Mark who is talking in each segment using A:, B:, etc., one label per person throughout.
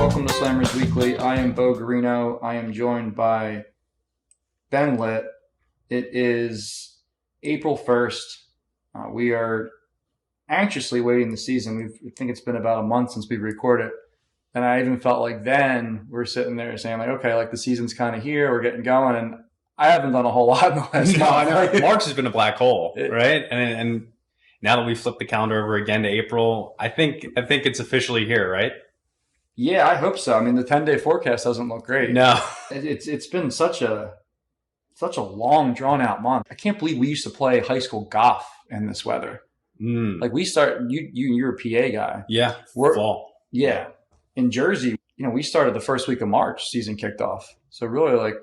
A: Welcome to Slammers Weekly. I am Bo Garino. I am joined by Ben Litt. It is April 1st. We are anxiously waiting the season. I think it's been about a month since we recorded. And I even felt like then we're sitting there saying like, okay, like the season's kind of here. We're getting going. And I haven't done a whole lot in the last
B: No, I know.
A: month.
B: March has been a black hole, right? And now that we flipped the calendar over again to April, I think it's officially here, right?
A: Yeah, I hope so. I mean, the 10-day forecast doesn't look great.
B: No.
A: It's been such a long, drawn out month. I can't believe we used to play high school golf in this weather. Like we start, you're a PA guy.
B: Yeah. Fall.
A: Yeah. In Jersey, we started the first week of March, season kicked off. So really like,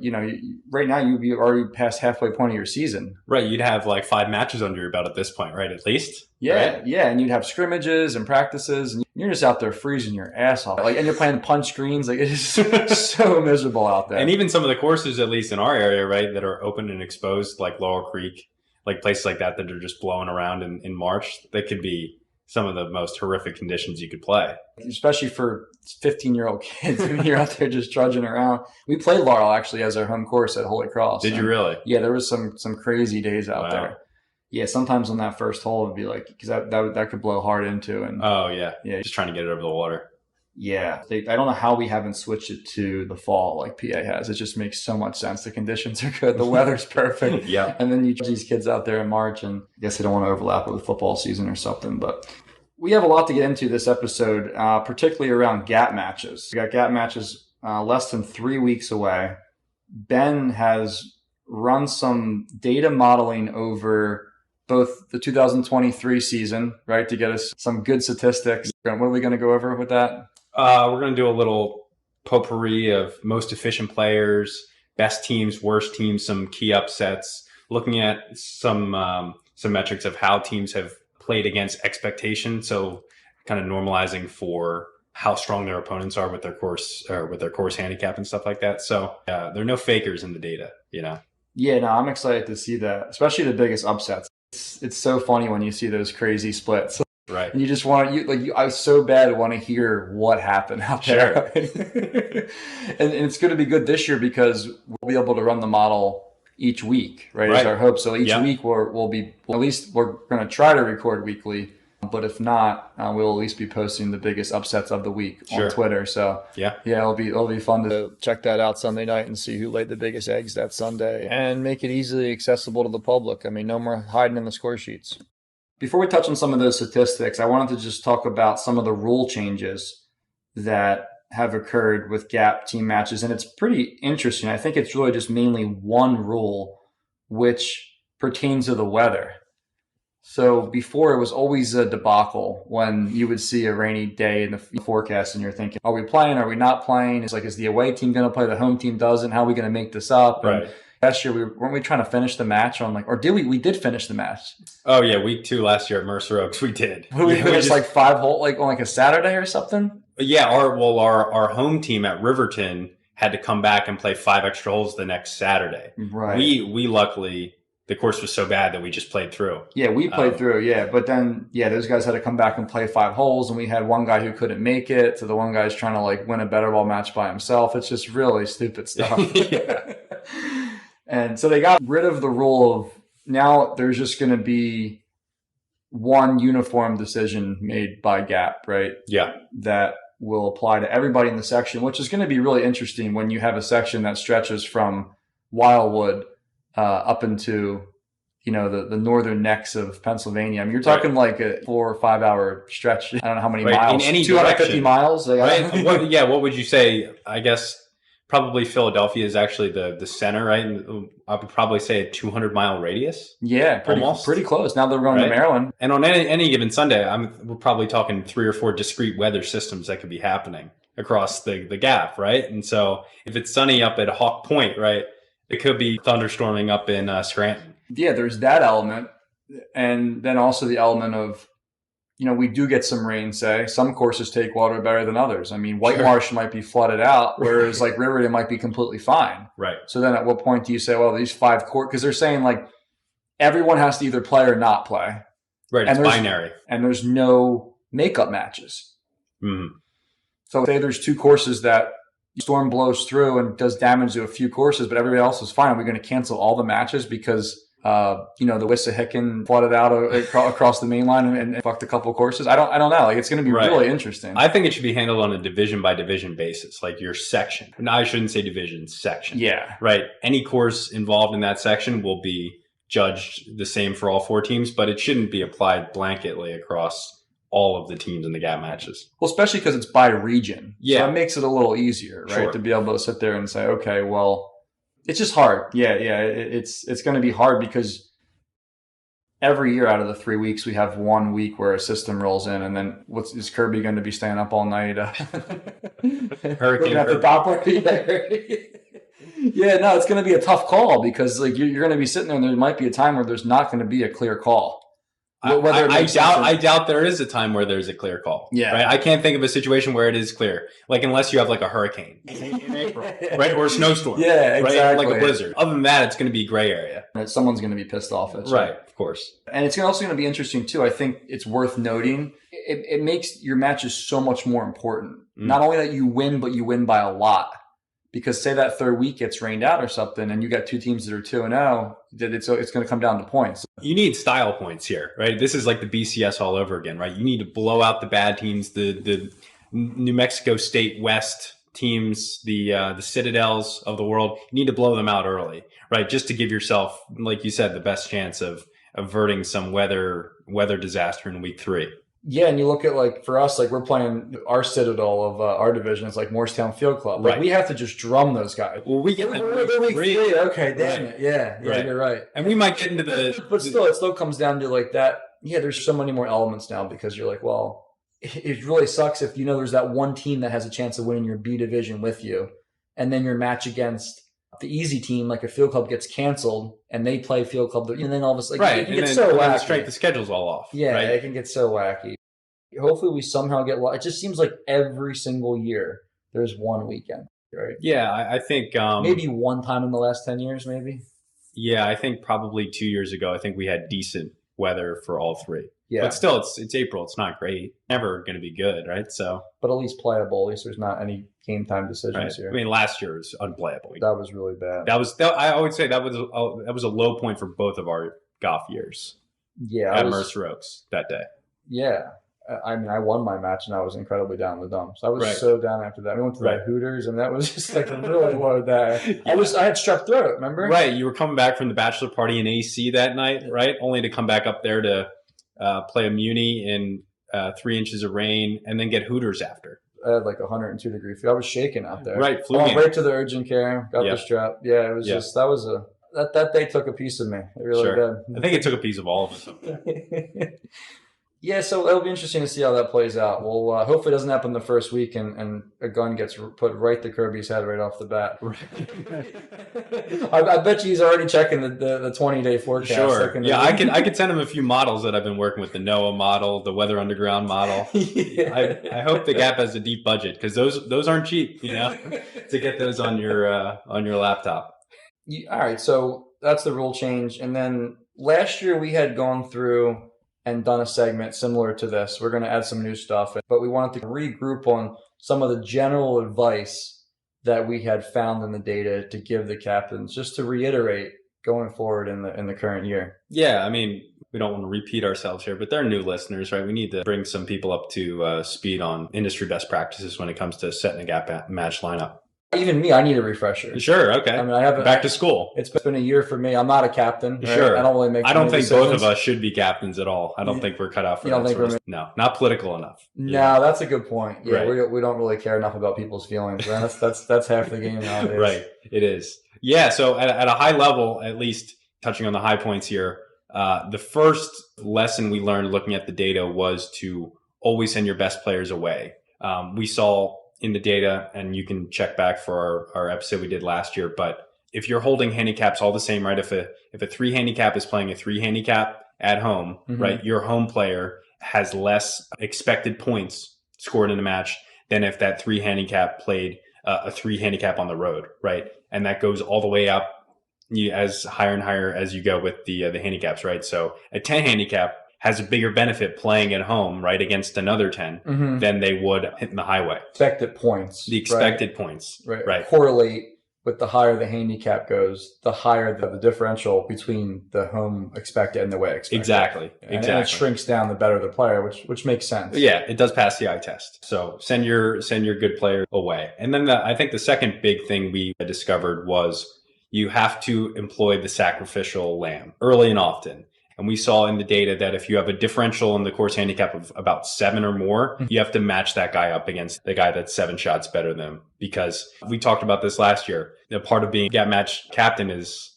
A: right now you'd be already past halfway point of your season.
B: Right. You'd have like 5 matches under your belt at this point, right? At least.
A: Yeah.
B: Right?
A: Yeah. And you'd have scrimmages and practices and you're just out there freezing your ass off. Like, and you're playing punch screens. Like it's so miserable out there.
B: And even some of the courses, at least in our area, right, that are open and exposed, like Laurel Creek, like places like that are just blowing around in March, that could be some of the most horrific conditions you could play.
A: Especially for 15-year-old kids. I mean, you're out there just trudging around. We played Laurel actually as our home course at Holy Cross.
B: Did you really?
A: Yeah, there was some crazy days out there. Yeah, sometimes on that first hole it'd be like, because that could blow hard into. And
B: oh yeah,
A: yeah,
B: just trying to get it over the water.
A: Yeah, I don't know how we haven't switched it to the fall like PA has. It just makes so much sense. The conditions are good. The weather's perfect.
B: Yeah.
A: And then you these kids out there in March, and I guess they don't want to overlap it with football season or something. But we have a lot to get into this episode, particularly around gap matches. We got gap matches less than 3 weeks away. Ben has run some data modeling over both the 2023 season, right, to get us some good statistics. What are we going to go over with that?
B: We're going to do a little potpourri of most efficient players, best teams, worst teams, some key upsets, looking at some metrics of how teams have played against expectation. So kind of normalizing for how strong their opponents are with their course or with their course handicap and stuff like that. So there are no fakers in the data,
A: Yeah, no, I'm excited to see that, especially the biggest upsets. It's so funny when you see those crazy splits.
B: Right.
A: And you just want to, I so bad want to hear what happened out there. Sure. and it's going to be good this year because we'll be able to run the model each week, right? Is our hope. So each week we'll be, at least we're going to try to record weekly. But if not, we'll at least be posting the biggest upsets of the week on Twitter. So yeah, it'll be fun to check that out Sunday night and see who laid the biggest eggs that Sunday and make it easily accessible to the public. I mean, no more hiding in the score sheets. Before we touch on some of those statistics, I wanted to just talk about some of the rule changes that have occurred with gap team matches. And it's pretty interesting. I think it's really just mainly one rule which pertains to the weather. So before it was always a debacle when you would see a rainy day in the forecast and you're thinking, are we playing? Are we not playing? It's like, is the away team going to play? The home team doesn't. How are we going to make this up?
B: Right.
A: And last year, weren't we trying to finish the match on or did we? We did finish the match.
B: Oh yeah, week 2 last year at Mercer Oaks, we did.
A: We finished like 5 hole, on a Saturday or something.
B: Yeah, our home team at Riverton had to come back and play 5 extra holes the next Saturday.
A: Right.
B: We luckily, the course was so bad that we just played through.
A: Yeah, we played through. Yeah, but then those guys had to come back and play 5 holes, and we had one guy who couldn't make it. So the one guy's trying to win a better ball match by himself. It's just really stupid stuff. And so they got rid of the rule of now there's just going to be one uniform decision made by Gap, right?
B: Yeah. That
A: will apply to everybody in the section, which is going to be really interesting when you have a section that stretches from Wildwood up into, the northern necks of Pennsylvania. I mean, you're talking like a 4 or 5 hour stretch. I don't know how many miles.
B: In any
A: 250
B: direction.
A: miles.
B: Right? What would you say? I guess probably Philadelphia is actually the center, right? And I would probably say a 200-mile radius.
A: Yeah, pretty close. Now they're going to Maryland.
B: And on any given Sunday, we're probably talking 3 or 4 discrete weather systems that could be happening across the gap, right? And so if it's sunny up at Hawk Point, right, it could be thunderstorming up in Scranton.
A: Yeah, there's that element. And then also the element of, we do get some rain, say. Some courses take water better than others. I mean, White Marsh might be flooded out, whereas Riverton might be completely fine.
B: Right.
A: So then at what point do you say, well, these 5 courts, because they're saying everyone has to either play or not play.
B: Right, it's binary.
A: And there's no makeup matches.
B: Mm-hmm.
A: So say there's 2 courses that storm blows through and does damage to a few courses, but everybody else is fine. Are we going to cancel all the matches because the Wissahickon flooded out across the main line and fucked a couple courses? I don't know. Like, it's going to be really interesting.
B: I think it should be handled on a division by division basis, like your section. No, I shouldn't say division, section.
A: Yeah.
B: Right. Any course involved in that section will be judged the same for all 4 teams, but it shouldn't be applied blanketly across all of the teams in the gap matches.
A: Well, especially because it's by region.
B: Yeah.
A: So it makes it a little easier, right?
B: Sure.
A: To be able to sit there and say, okay, well, it's just hard. Yeah. It's going to be hard because every year out of the 3 weeks, we have 1 week where a system rolls in, and then is Kirby going to be staying up all night?
B: Hurricane
A: at the top right. Yeah, no, it's going to be a tough call because like you're going to be sitting there, and there might be a time where there's not going to be a clear call.
B: I doubt there is a time where there's a clear call.
A: Yeah.
B: Right. I can't think of a situation where it is clear. Like unless you have like a hurricane in April, right? Or a snowstorm.
A: Yeah, exactly.
B: Right? Like a blizzard. Other than that, it's going to be gray area.
A: Someone's going to be pissed off at you.
B: Right. Of course.
A: And it's also going to be interesting too. I think it's worth noting. It makes your matches so much more important. Not only that you win, but you win by a lot. Because say that 3rd week gets rained out or something, and you got 2 teams that are 2-0, it's going to come down to points.
B: You need style points here, right? This is like the BCS all over again, right? You need to blow out the bad teams, the New Mexico State West teams, the Citadels of the world. You need to blow them out early, right? Just to give yourself, like you said, the best chance of averting some weather disaster in week 3.
A: Yeah, and you look at like for us, like we're playing our Citadel of our division. It's like Morristown Field Club. Like we have to just drum those guys.
B: Well, we get them
A: week 3. Okay, damn it. Yeah, you're right.
B: And we might get into the,
A: but still, it still comes down to like that. Yeah, there's so many more elements now because you're like, well, it really sucks if there's that one team that has a chance of winning your B division with you, and then your match against the easy team, like a Field Club, gets canceled, and they play Field Club, and then all of a sudden, it can get so wacky.
B: Straight, the schedule's all off.
A: Yeah, right? It can get so wacky. Hopefully, we somehow get. It just seems like every single year there's one weekend, right?
B: Yeah, I think
A: maybe one time in the last 10 years, maybe.
B: Yeah, I think probably 2 years ago, I think we had decent weather for all 3.
A: Yeah,
B: but still, it's April. It's not great. Never going to be good, right? So,
A: but at least playable. At least there's not any game time decisions here.
B: I mean, last year was unplayable.
A: That was really bad.
B: I would say that was a low point for both of our golf years.
A: Yeah,
B: at Mercer Oaks that day.
A: Yeah. I mean, I won my match and I was incredibly down in the dumps. I was so down after that. We went to that Hooters and that was just like a really low day. I had strep throat, remember?
B: Right. You were coming back from the bachelor party in AC that night, right? Only to come back up there to play a Muni in 3 inches of rain and then get Hooters after.
A: I had like 102 degree fever. I was shaking out there.
B: Right.
A: Flew right to the urgent care, got the strep. Yeah, it was just, that day took a piece of me. It really did.
B: I think it took a piece of all of us.
A: Yeah, so it'll be interesting to see how that plays out. Well, hopefully it doesn't happen the first week and a gun gets put right to Kirby's head right off the bat. I bet you he's already checking the 20-day forecast.
B: Sure. Yeah, I could send him a few models that I've been working with, the NOAA model, the Weather Underground model. I hope the Gap has a deep budget because those aren't cheap, to get those on your laptop.
A: All right, so that's the rule change. And then last year we had gone through and done a segment similar to this. We're going to add some new stuff, but we wanted to regroup on some of the general advice that we had found in the data to give the captains, just to reiterate going forward in the current year.
B: Yeah, I mean, we don't want to repeat ourselves here, but they're new listeners, right? We need to bring some people up to speed on industry best practices when it comes to setting a gap match lineup.
A: Even me, I need a refresher.
B: Sure, okay.
A: I mean, I haven't
B: back to school.
A: It's been a year for me. I'm not a captain. Right?
B: Sure.
A: I don't really make.
B: I don't think
A: decisions.
B: both of us should be captains at all. I don't think we're cut out for that. No, not political enough.
A: No, that's a good point. Yeah, we don't really care enough about people's feelings. Man. That's half the game nowadays.
B: Right, it is. Yeah, so at a high level, at least touching on the high points here, the first lesson we learned looking at the data was to always send your best players away. We saw in the data, and you can check back for our episode we did last year, but if you're holding handicaps all the same, right? If a 3 handicap is playing a 3 handicap at home, right? Your home player has less expected points scored in a match than if that 3 handicap played a 3 handicap on the road, right? And that goes all the way up as higher and higher as you go with the handicaps, right? So a 10 handicap has a bigger benefit playing at home, right, against another 10 than they would hitting the highway.
A: Expected points.
B: The expected points. Right.
A: Correlate with the higher the handicap goes, the higher the differential between the home expected and the way expected.
B: Exactly.
A: And it shrinks down the better the player, which makes sense.
B: Yeah, it does pass the eye test. So send your good player away. And then I think the second big thing we discovered was you have to employ the sacrificial lamb early and often. And we saw in the data that if you have a differential in the course handicap of about 7 or more, you have to match that guy up against the guy that's 7 shots better than him. Because we talked about this last year. The part of being gap match captain is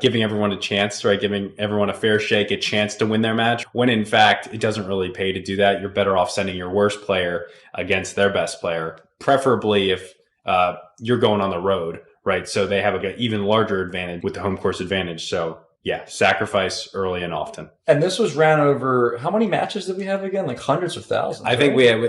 B: giving everyone a chance, right? Giving everyone a fair shake, a chance to win their match. When in fact, it doesn't really pay to do that. You're better off sending your worst player against their best player, preferably if you're going on the road, right? So they have an even larger advantage with the home course advantage. So yeah, sacrifice early and often.
A: And this was ran over, how many matches did we have again? Like hundreds of thousands.
B: I think we had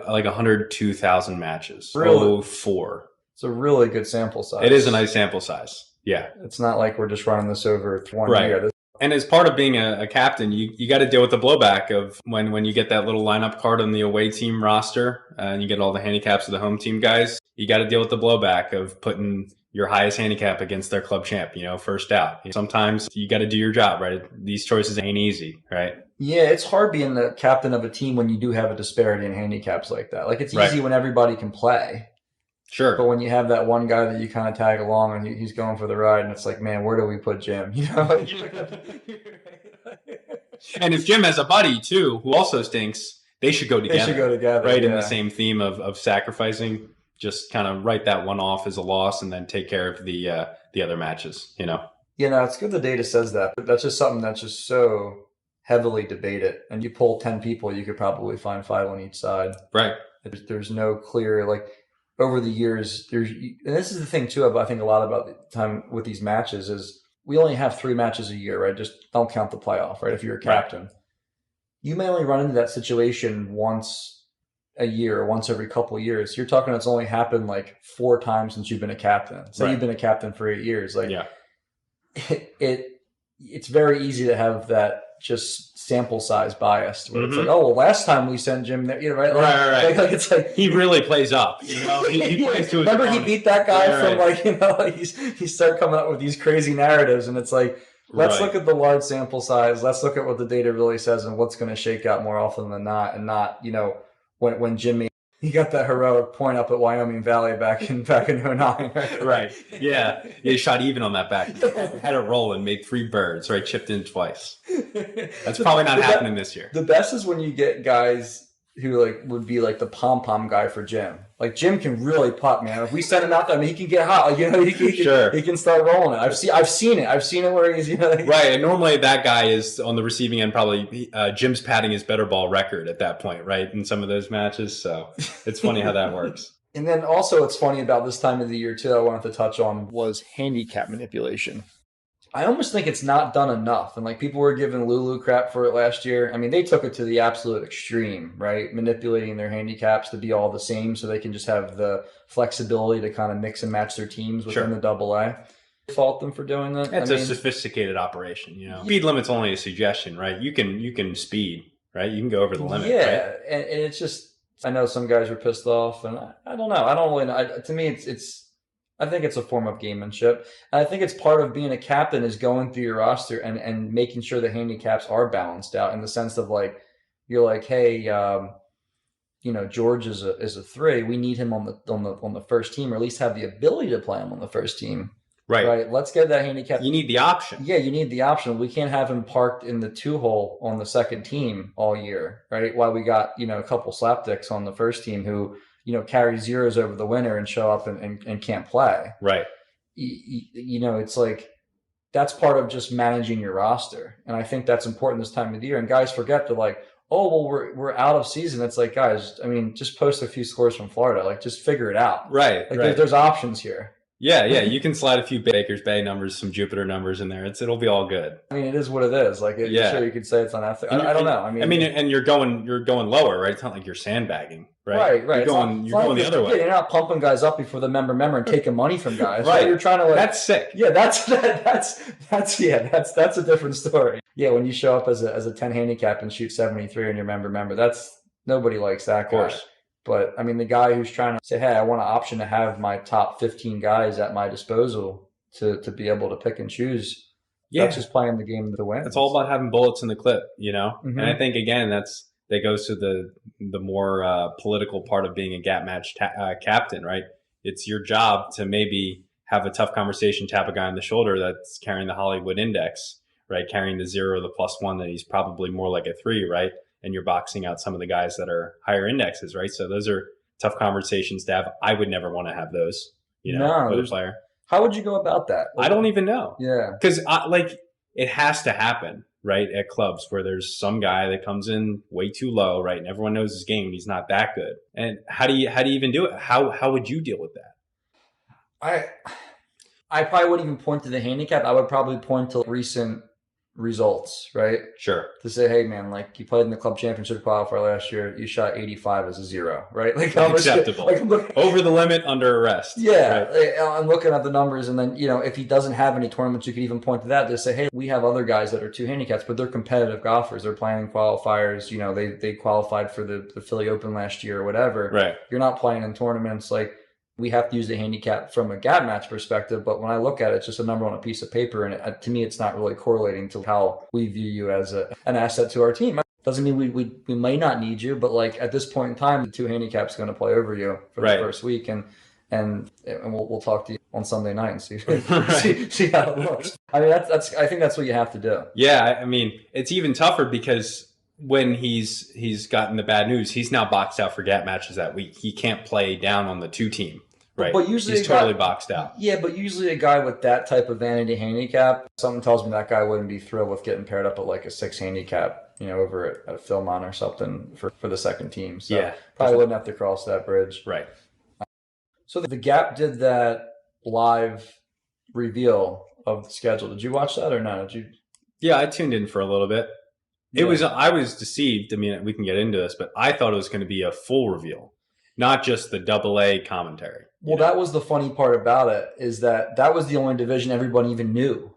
B: like 102,000 matches.
A: Really?
B: 4.
A: It's a really good sample size.
B: It is a nice sample size. Yeah.
A: It's not like we're just running this over 1 year.
B: And as part of being a captain, you got to deal with the blowback of when you get that little lineup card on the away team roster and you get all the handicaps of the home team guys. You got to deal with the blowback of putting your highest handicap against their club champ, first out. Sometimes you got to do your job, right? These choices ain't easy, right?
A: Yeah, it's hard being the captain of a team when you do have a disparity in handicaps like that. Like it's easy when everybody can play.
B: Sure.
A: But when you have that one guy that you kind of tag along and he's going for the ride and it's like, man, where do we put Jim?
B: And if Jim has a buddy too, who also stinks, they should go together.
A: They should go together.
B: Right. In the same theme of sacrificing. Just kind of write that one off as a loss and then take care of the other matches,
A: it's good the data says that, but that's just something that's just so heavily debated. And you pull 10 people, you could probably find 5 on each side.
B: Right.
A: There's no clear, like over the years, and this is the thing too, I think a lot about the time with these matches is we only have 3 matches a year, right? Just don't count the playoff, right? If you're a captain, right. You may only run into that situation once a year, once every couple of years. You're talking it's only happened like 4 times since you've been a captain. So you've been a captain for 8 years. Like it's very easy to have that just sample size biased where it's like, oh, well, last time we sent Jim there, right?
B: Right.
A: Like it's like
B: he really plays up. He plays to his
A: Remember he beat that guy from he started coming up with these crazy narratives and it's like, let's look at the large sample size. Let's look at what the data really says and what's going to shake out more often than not and not, when Jimmy, he got that heroic point up at Wyoming Valley back in 09.
B: Right. Yeah. He shot even on that back. Had a roll and made 3 birds, right? Chipped in twice. That's probably not happening this year.
A: The best is when you get guys who would be like the pom-pom guy for Jim. Like Jim can really putt, man. If we send him out there, he can get hot. He can start rolling it. I've seen it. I've seen it where he's
B: right. And normally that guy is on the receiving end. Probably Jim's padding his better ball record at that point, right? In some of those matches. So it's funny how that works.
A: And then also, what's funny about this time of the year too, I wanted to touch on was handicap manipulation. I almost think it's not done enough. And people were giving Lulu crap for it last year. I mean, they took it to the absolute extreme, right? Manipulating their handicaps to be all the same so they can just have the flexibility to kind of mix and match their teams within the AA. Fault them for doing that.
B: It's a sophisticated operation, Speed limit's only a suggestion, right? You can speed, right? You can go over the limit.
A: Yeah,
B: right?
A: and it's just, I know some guys were pissed off, and I don't know. I don't really know. To me, I think it's a form of gamemanship. And I think it's part of being a captain is going through your roster and making sure the handicaps are balanced out in the sense of you're like, hey, George is a 3. We need him on the first team, or at least have the ability to play him on the first team. Right. Let's get that handicap.
B: You need the option.
A: Yeah, you need the option. We can't have him parked in the 2-hole on the second team all year, right? While we got, a couple slapdicks on the first team who, carry zeros over the winter and show up and can't play.
B: Right.
A: It's like that's part of just managing your roster. And I think that's important this time of the year. And guys forget to oh, well, we're out of season. It's like, guys, I mean, just post a few scores from Florida. Just figure it out.
B: Right.
A: There's options here.
B: Yeah. You can slide a few Baker's Bay numbers, some Jupiter numbers in there. It'll be all good.
A: I mean, it is what it is. Sure, you could say it's unethical. I don't know. I mean,
B: and you're going lower, right? It's not like you're sandbagging, right?
A: Right.
B: You're going the other way.
A: You're not pumping guys up before the member and taking money from guys.
B: Right.
A: You're trying to
B: that's sick.
A: Yeah, that's a different story. Yeah, when you show up as a 10 handicap and shoot 73 and you're member, that's nobody likes that
B: Of
A: guy.
B: course.
A: But I mean, the guy who's trying to say, hey, I want an option to have my top 15 guys at my disposal to be able to pick and choose.
B: Yeah.
A: That's just playing the game to win.
B: It's all about having bullets in the clip, you know?
A: Mhm.
B: And I think, again, that goes to the more political part of being a gap match captain, right? It's your job to maybe have a tough conversation, tap a guy on the shoulder that's carrying the Hollywood index, right? Carrying the 0, the +1, that he's probably more like a 3, right? And you're boxing out some of the guys that are higher indexes, right? So those are tough conversations to have. I would never want to have those, you know, with a player.
A: How would you go about that?
B: I don't even know.
A: Yeah.
B: Because it has to happen, right? At clubs where there's some guy that comes in way too low, right? And everyone knows his game and he's not that good. And how do you even do it? How would you deal with that?
A: I probably wouldn't even point to the handicap. I would probably point to recent results, right?
B: Sure.
A: To say, hey man, like you played in the club championship qualifier last year, you shot 85 as a 0, right? Like
B: acceptable. Over the limit, under arrest.
A: Yeah,
B: right?
A: I'm looking at the numbers, and then if he doesn't have any tournaments, you could even point to that to say, hey, we have other guys that are 2 handicaps, but they're competitive golfers. They're playing in qualifiers. They qualified for the Philly Open last year or whatever.
B: Right.
A: You're not playing in tournaments like. We have to use the handicap from a gap match perspective, but when I look at it, it's just a number on a piece of paper, and to me, it's not really correlating to how we view you as an asset to our team. Doesn't mean we may not need you, but like at this point in time, the 2 handicap's going to play over you for the first week, and we'll talk to you on Sunday night and see see how it looks. I mean, I think that's what you have to do.
B: Yeah, I mean, it's even tougher because when he's gotten the bad news, he's now boxed out for gap matches that week. He can't play down on the 2 team. Right.
A: But usually
B: he's totally boxed out.
A: Yeah, but usually a guy with that type of vanity handicap, something tells me that guy wouldn't be thrilled with getting paired up at like a 6 handicap, over at Philmont or something for the second team. So
B: yeah,
A: probably wouldn't have to cross that bridge.
B: Right.
A: So the Gap did that live reveal of the schedule. Did you watch that or not?
B: Yeah, I tuned in for a little bit. I was deceived. I mean, we can get into this, but I thought it was going to be a full reveal, not just the AA commentary.
A: Well, that was the funny part about it, is that was the only division everyone even knew.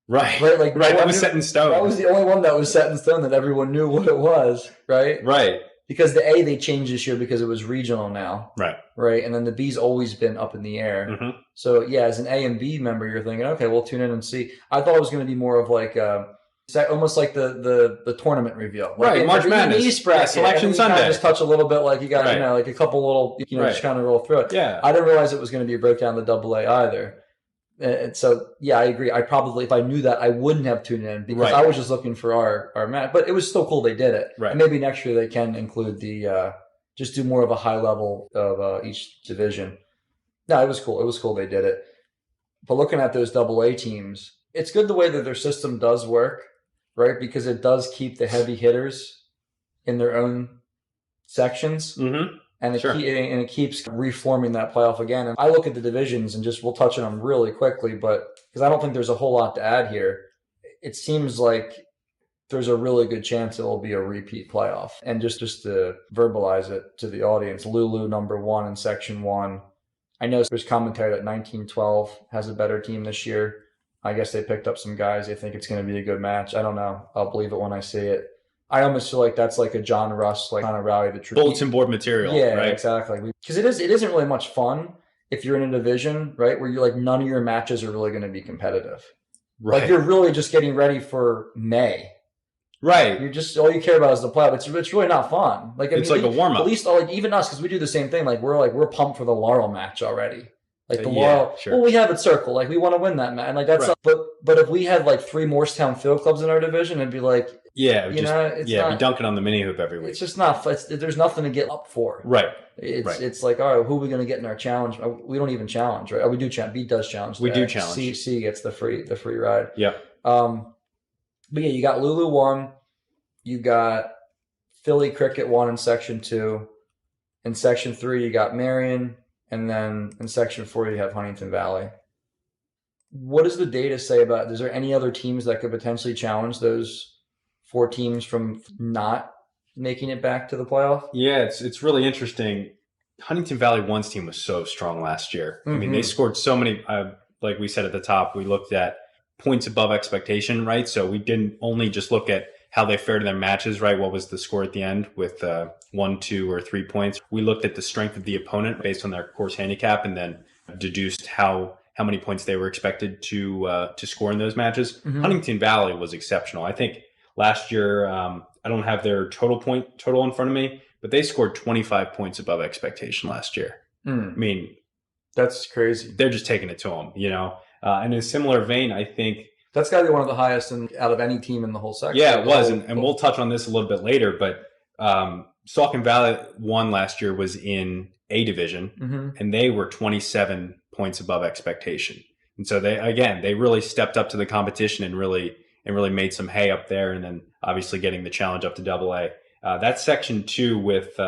B: Right.
A: Like
B: that was set in stone.
A: That was the only one that was set in stone that everyone knew what it was. Right.
B: Right.
A: Because the A they changed this year because it was regional now.
B: Right.
A: Right. And then the B's always been up in the air.
B: Mm-hmm.
A: So yeah, as an A and B member, you're thinking, okay, we'll tune in and see. I thought it was going to be more of like almost like the tournament reveal, like
B: right? March Madness,
A: East bracket,
B: Selection Sunday.
A: Kind of just touch a little bit, like you got like a couple little, just kind of roll through it.
B: Yeah,
A: I didn't realize it was going to be a breakdown of the AA either. And so yeah, I agree. I probably, if I knew that, I wouldn't have tuned in because I was just looking for our match. But it was still cool they did it.
B: Right.
A: And maybe next year they can include the just do more of a high level of each division. No, it was cool. It was cool they did it. But looking at those AA teams, it's good the way that their system does work. Right, because it does keep the heavy hitters in their own sections, and it keeps reforming that playoff again. And I look at the divisions and we'll touch on them really quickly, but because I don't think there's a whole lot to add here, it seems like there's a really good chance it will be a repeat playoff. And just to verbalize it to the audience, Lulu #1 in Section 1. I know there's commentary that 1912 has a better team this year. I guess they picked up some guys. They think it's going to be a good match. I don't know. I'll believe it when I see it. I almost feel like that's like a John Russ, like kind of rally the troops.
B: Bulletin board material.
A: Yeah,
B: right?
A: Exactly. Because it isn't really much fun if you're in a division, right, where you're like none of your matches are really going to be competitive.
B: Right.
A: Like you're really just getting ready for May.
B: Right.
A: You're just all you care about is the playoff. It's really not fun. Like
B: it's like a warm up.
A: At least even us, because we do the same thing. We're pumped for the Laurel match already. Like the Laurel, well, we have it circled. Like we want to win that match, and like that's. But if we had like 3 Morristown Field Clubs in our division, it'd be like,
B: be dunking on the mini hoop every week.
A: It's just not. There's nothing to get up for.
B: Right.
A: It's like, all right, who are we going to get in our challenge? We don't even challenge, right? We do challenge. B does challenge.
B: We do challenge.
A: C gets the free ride.
B: Yeah.
A: But yeah, you got Lulu 1, you got Philly Cricket 1 in Section 2, in Section 3 you got Marion. And then in Section 4, you have Huntington Valley. What does the data say about? Is there any other teams that could potentially challenge those 4 teams from not making it back to the playoff?
B: Yeah, it's really interesting. Huntington Valley 1's team was so strong last year. I mean, they scored so many. Like we said at the top, we looked at points above expectation, right? So we didn't only just look at how they fared in their matches, right? What was the score at the end with 1, 2, or 3 points? We looked at the strength of the opponent based on their course handicap, and then deduced how many points they were expected to score in those matches. Mm-hmm. Huntington Valley was exceptional. I think last year, I don't have their total in front of me, but they scored 25 points above expectation last year. I mean,
A: that's crazy.
B: They're just taking it to them, in a similar vein, I think
A: that's got to be one of the highest out of any team in the whole section.
B: Yeah, it was, and we'll touch on this a little bit later. But Saucon Valley 1 last year was in A division, and they were 27 points above expectation. And so they really stepped up to the competition and really made some hay up there. And then obviously getting the challenge up to AA. That's section 2 with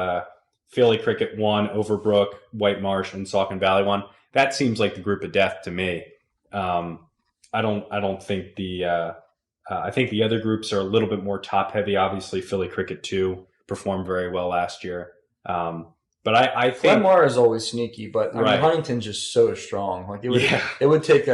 B: Philly Cricket 1, Overbrook, White Marsh, and Saucon Valley 1. That seems like the group of death to me. I don't think I think the other groups are a little bit more top heavy. Obviously, Philly Cricket 2 performed very well last year. But I think
A: Glenmar is always sneaky, but I mean, Huntington's just so strong. Like it would take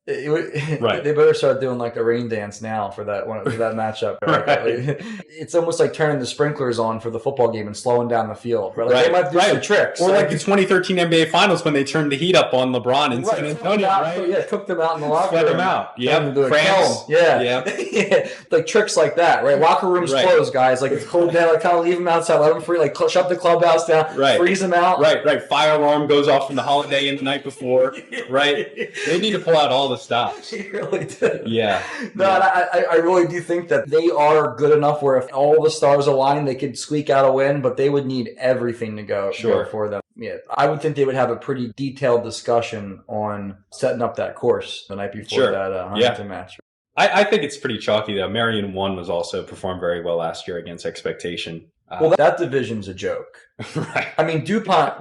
A: they better start doing like a rain dance now for that matchup. Right? It's almost like turning the sprinklers on for the football game and slowing down the field. Right? Like they might do some tricks.
B: Or like the 2013 NBA Finals when they turned the heat up on LeBron in San Antonio, right?
A: Took them out in the locker room.
B: Sweat them out. Yeah. France.
A: Yeah. Like tricks like that, right? Locker rooms closed, guys. Like it's cold down, like kind of leave them outside, let them free, like shut the clubhouse down, freeze them out.
B: Right. Fire alarm goes off from the Holiday Inn the night before, right? They need to pull out all the stops.
A: He really did.
B: Yeah.
A: No, I really do think that they are good enough where if all the stars align, they could squeak out a win, but they would need everything to go for them. Yeah, I would think they would have a pretty detailed discussion on setting up that course the night before that Huntington match.
B: I think it's pretty chalky, though. Marion 1 was also performed very well last year against expectation.
A: Well, that division's a joke.
B: Right.
A: I mean, DuPont,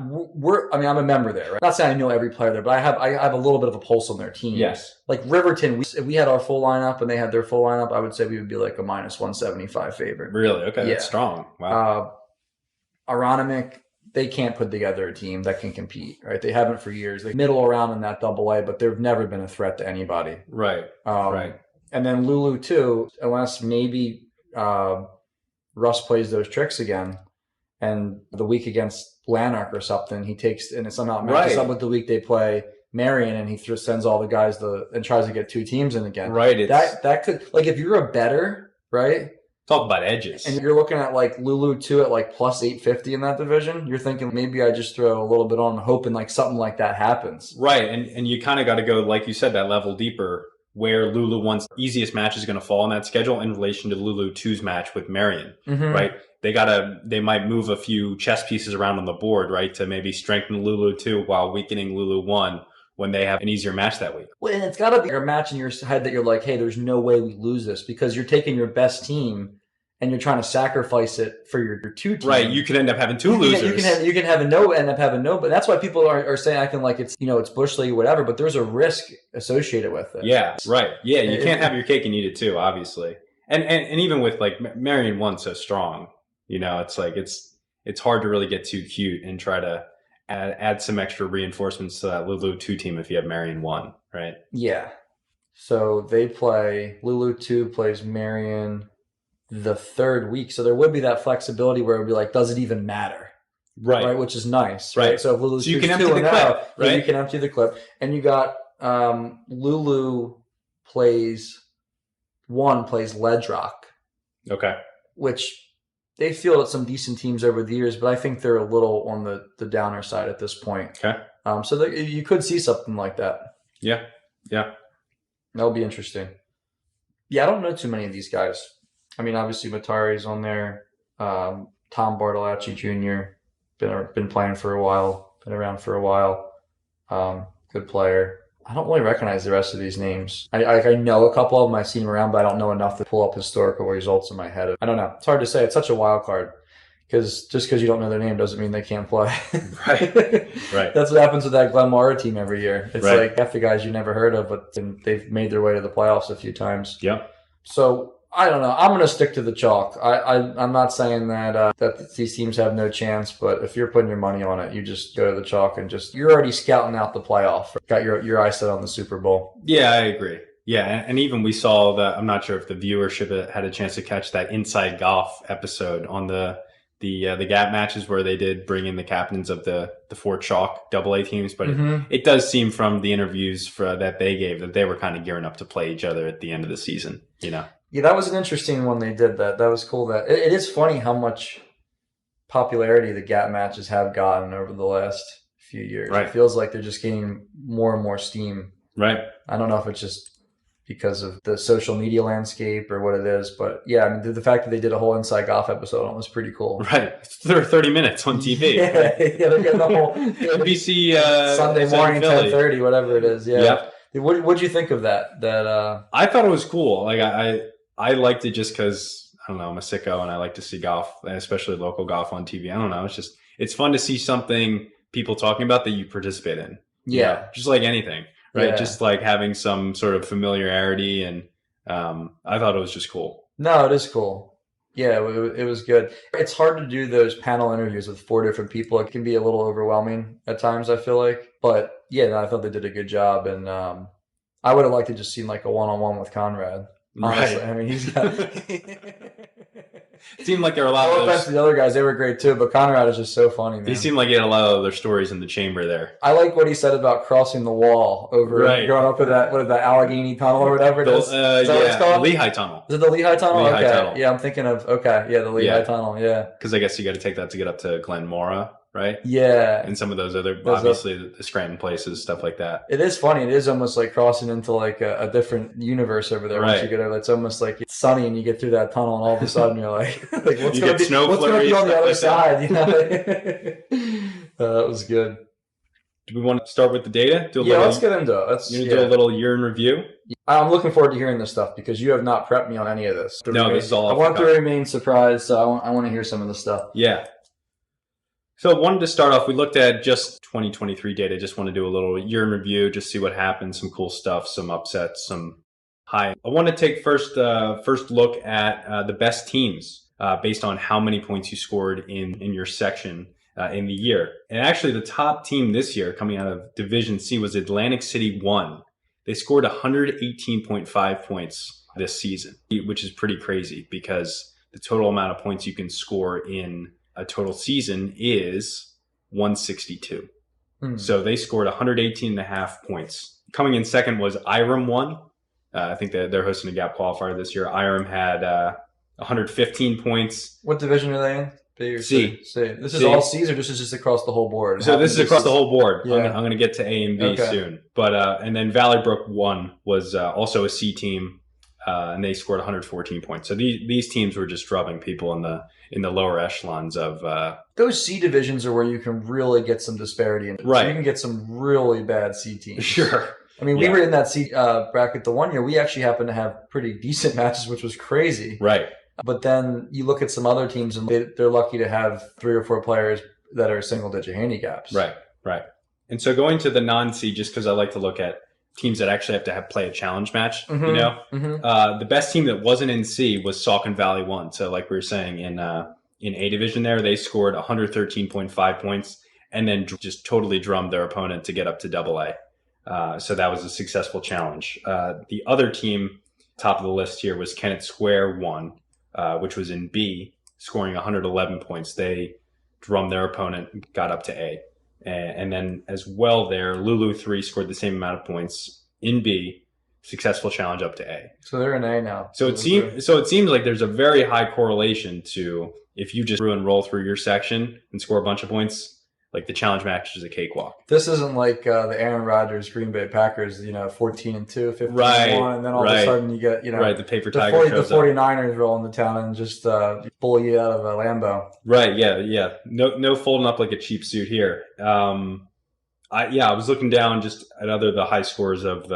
A: I'm a member there, right? Not saying I know every player there, but I have a little bit of a pulse on their team.
B: Yes.
A: Like Riverton, if we had our full lineup and they had their full lineup, I would say we would be like a minus 175 favorite.
B: Really? Okay, that's strong. Wow.
A: Aronimink, they can't put together a team that can compete, right? They haven't for years. They middle around in that AA, but they've never been a threat to anybody.
B: Right.
A: And then Lulu too, unless maybe Russ plays those tricks again, and the week against Lanark or something, he takes and it somehow matches up with the week they play Marion, and he sends all the guys and tries to get 2 teams in again.
B: Right.
A: That could, like, if you're a bettor, right?
B: Talk about edges.
A: And you're looking at like Lulu 2 at like plus 850 in that division. You're thinking maybe I just throw a little bit on hoping like something like that happens.
B: Right. And you kind of got to go, like you said, that level deeper where Lulu 1's easiest match is going to fall on that schedule in relation to Lulu 2's match with Marion, right? They might move a few chess pieces around on the board, right, to maybe strengthen Lulu 2 while weakening Lulu 1 when they have an easier match that week.
A: Well, and it's got to be a match in your head that you're like, hey, there's no way we lose this, because you're taking your best team and you're trying to sacrifice it for your 2 teams.
B: Right, you could end up having 2 losers.
A: You can end up having no, but that's why people are saying acting like it's it's Bush League, whatever, but there's a risk associated with it.
B: Yeah, right. Yeah, you can't have your cake and eat it too, obviously. And even with like Marion 1 so strong, it's like it's hard to really get too cute and try to add some extra reinforcements to that Lulu 2 team if you have Marion 1, right?
A: Yeah. So they play Lulu 2 plays Marion the 3rd week, so there would be that flexibility where it would be like, does it even matter?
B: Right.
A: Which is nice, right? So if Lulu's
B: so you can empty the clip, right?
A: You can empty the clip, and you got Lulu plays Ledrock, which they fielded some decent teams over the years, but I think they're a little on the downer side at this point.
B: Okay.
A: So you could see something like that.
B: Yeah.
A: That'll be interesting. Yeah, I don't know too many of these guys. I mean, obviously Matari's on there. Tom Bartolacci Jr. been playing for a while, been around for a while. Good player. I don't really recognize the rest of these names. I know a couple of them. I've seen them around, but I don't know enough to pull up historical results in my head. I don't know. It's hard to say. It's such a wild card. Just because you don't know their name doesn't mean they can't play.
B: Right.
A: That's what happens with that Glenmora team every year. It's like half the guys you never heard of, but they've made their way to the playoffs a few times.
B: Yeah.
A: So I don't know. I'm going to stick to the chalk. I'm not saying that these teams have no chance, but if you're putting your money on it, you just go to the chalk and you're already scouting out the playoff. Got your eyes set on the Super Bowl.
B: Yeah, I agree. Yeah, and even we saw that. I'm not sure if the viewership had a chance to catch that Inside Golf episode on the Gap matches where they did bring in the captains of the four chalk AA teams. But it does seem from the interviews that they gave that they were kind of gearing up to play each other at the end of the season.
A: Yeah, that was an interesting one. They did that. That was cool. That it is funny how much popularity the Gap matches have gotten over the last few years. Right. It feels like they're just gaining more and more steam.
B: Right.
A: I don't know if it's just because of the social media landscape or what it is. But yeah, I mean, the fact that they did a whole Inside Golf episode on was pretty cool.
B: Right. They're 30 minutes on TV.
A: Yeah, they're getting the whole
B: NBC
A: Sunday morning, 10:30, whatever it is. Yeah.
B: Yep.
A: What'd you think of that?
B: I thought it was cool. Like I liked it just because, I don't know, I'm a sicko and I like to see golf, especially local golf on TV. I don't know. It's fun to see something people talking about that you participate in.
A: Yeah.
B: Just like anything. Right, just like having some sort of familiarity, and I thought it was just cool.
A: No, it is cool. Yeah, it was good. It's hard to do those panel interviews with 4 different people. It can be a little overwhelming at times, I feel like. But yeah, no, I thought they did a good job, and I would have liked to just seen like a one-on-one with Conrad. Honestly,
B: right.
A: I mean, he's got.
B: It seemed like there were a lot
A: of those. The other guys, they were great too, but Conrad is just so funny, man.
B: He seemed like he had a lot of other stories in the chamber there.
A: I like what he said about crossing the wall over going up with that Allegheny Tunnel or whatever it is. Is that what it's called?
B: Lehigh Tunnel.
A: Is it the Lehigh Tunnel?
B: Lehigh Tunnel.
A: Yeah, I'm thinking of the Lehigh Tunnel. Yeah,
B: because I guess you got to take that to get up to Glen Mora. Right?
A: Yeah.
B: And some of those other, obviously, the Scranton places, stuff like that.
A: It is funny. It is almost like crossing into like a different universe over there. Once you get over, it's almost like it's sunny and you get through that tunnel and all of a sudden you're like what's going to be on the other side? You know? That was good.
B: Do we want to start with the data?
A: Let's get into it.
B: Do a little year in review?
A: I'm looking forward to hearing this stuff because you have not prepped me on any of this.
B: This is all
A: I want to remain surprised, so I want to hear some of the stuff.
B: Yeah. So I wanted to start off, we looked at just 2023 data, just want to do a little year in review, just see what happened, some cool stuff, some upsets, some high. I want to take first look at the best teams based on how many points you scored in your section in the year. And actually the top team this year coming out of Division C was Atlantic City 1. They scored 118.5 points this season, which is pretty crazy because the total amount of points you can score in a total season is 162. So they scored 118.5 points. Coming in second was IREM 1. I think they're hosting a Gap qualifier this year. IREM had 115 points.
A: What division are they in? B or
B: C.
A: This is all C's, or this is just across the whole board?
B: So this is across the whole board. Yeah. I'm going to get to A and B soon. But and then Valley Brook 1 was also a C team. And they scored 114 points. So these teams were just drubbing people in the lower echelons of
A: those C divisions are where you can really get some disparity in.
B: Right.
A: So you can get some really bad C teams.
B: Sure.
A: I mean, we were in that C bracket the one year. We actually happened to have pretty decent matches, which was crazy.
B: Right.
A: But then you look at some other teams, and they're lucky to have 3 or 4 players that are single-digit handicaps.
B: Right. And so going to the non-C, just because I like to look at teams that actually have to play a challenge match, the best team that wasn't in C was Saucon Valley 1. So like we were saying in A division there, they scored 113.5 points and then just totally drummed their opponent to get up to AA. So that was a successful challenge. The other team, top of the list here, was Kennett Square 1, which was in B, scoring 111 points. They drummed their opponent, got up to A. And then as well there, Lulu 3 scored the same amount of points in B, successful challenge up to A.
A: So they're in A now.
B: So it seems like there's a very high correlation to if you just roll through your section and score a bunch of points, like the challenge match is a cakewalk.
A: This isn't like the Aaron Rodgers Green Bay Packers, 14-2, 15-1, and then all of a sudden you get,
B: the paper tiger
A: the 49ers roll into town and just pull you out of a Lambo.
B: Right, yeah. No folding up like a cheap suit here. I was looking down just at the high scores of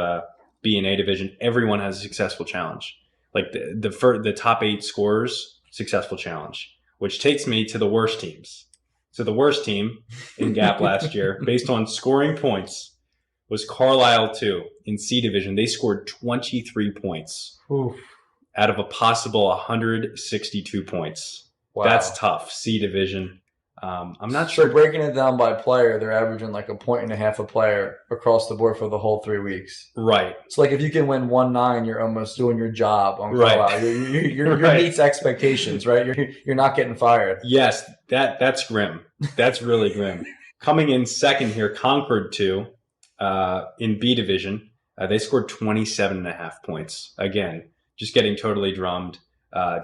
B: B and A division. Everyone has a successful challenge. Like the top 8 scorers, successful challenge, which takes me to the worst teams. So the worst team in Gap last year, based on scoring points, was Carlisle 2 in C division. They scored 23 points out of a possible 162 points. Wow. That's tough. C division. I'm not sure.
A: So breaking it down by player, they're averaging like 1.5 a player across the board for the whole 3 weeks.
B: Right.
A: So like if you can win 1-9, you're almost doing your job on
B: Right.
A: Carlisle. You're
B: Right.
A: meets expectations, right? You're not getting fired.
B: Yes, that's grim. That's really grim. Coming in second here, Concord 2 in B division. They scored 27.5 points. Again, just getting totally drummed.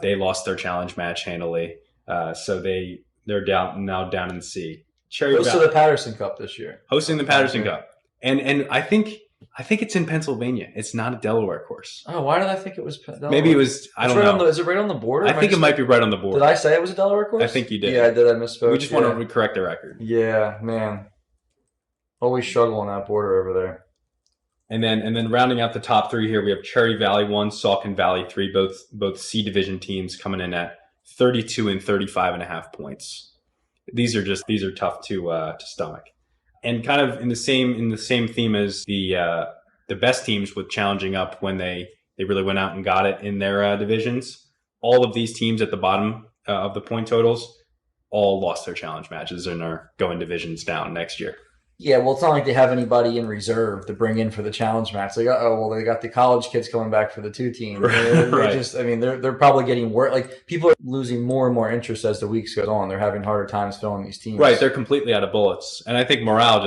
B: They lost their challenge match handily, so they're now down in C.
A: Close to the Patterson Cup this year.
B: Hosting the Patterson Cup, and I think it's in Pennsylvania. It's not a Delaware course.
A: Oh, why did I think it was Delaware?
B: Maybe it was. I don't know.
A: Is it right on the border?
B: I think it might be right on the border.
A: Did I say it was a Delaware course?
B: I think you did.
A: Yeah, I did. I misspoke.
B: We just want to correct the record.
A: Yeah, man. Always struggle on that border over there.
B: And then rounding out the top three here, we have Cherry Valley 1, Saucon Valley 3, both C division teams coming in at 32 and 35.5 points. These are tough to stomach. And kind of in the same theme as the best teams with challenging up when they really went out and got it in their divisions. All of these teams at the bottom of the point totals all lost their challenge matches and are going divisions down next year.
A: Yeah, well, it's not like they have anybody in reserve to bring in for the challenge match. They got the college kids coming back for the 2 teams.
B: Right.
A: They're probably getting worse. Like, people are losing more and more interest as the weeks go on. They're having harder times filling these teams.
B: Right, they're completely out of bullets, and I think morale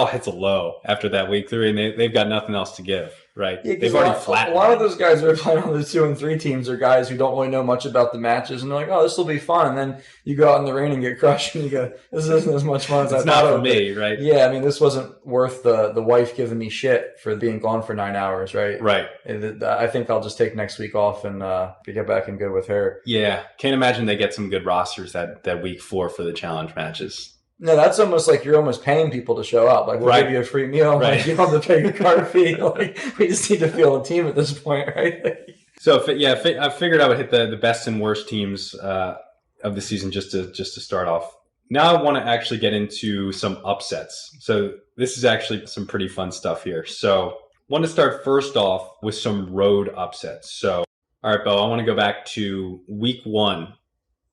B: hits a low after that week 3, and they've got nothing else to give. Right,
A: yeah,
B: they've already flattened.
A: A lot of those guys who are playing on the 2 and 3 teams are guys who don't really know much about the matches, and they're like, "Oh, this will be fun." And then you go out in the rain and get crushed, and you go, "This isn't as much fun as I thought."
B: It's not for me, right?
A: Yeah, I mean, this wasn't worth the wife giving me shit for being gone for 9 hours, right?
B: Right.
A: I think I'll just take next week off and get back and good with her.
B: Yeah, can't imagine they get some good rosters that week 4 for the challenge matches.
A: No, that's almost like you're almost paying people to show up. Like, we'll give you a free meal.
B: Right.
A: Like, you don't have to pay your card fee. Like, we just need to field a team at this point, right?
B: So, I figured I would hit the best and worst teams of the season just to start off. Now I want to actually get into some upsets. So this is actually some pretty fun stuff here. So I want to start first off with some road upsets. So, all right, Bo, I want to go back to week 1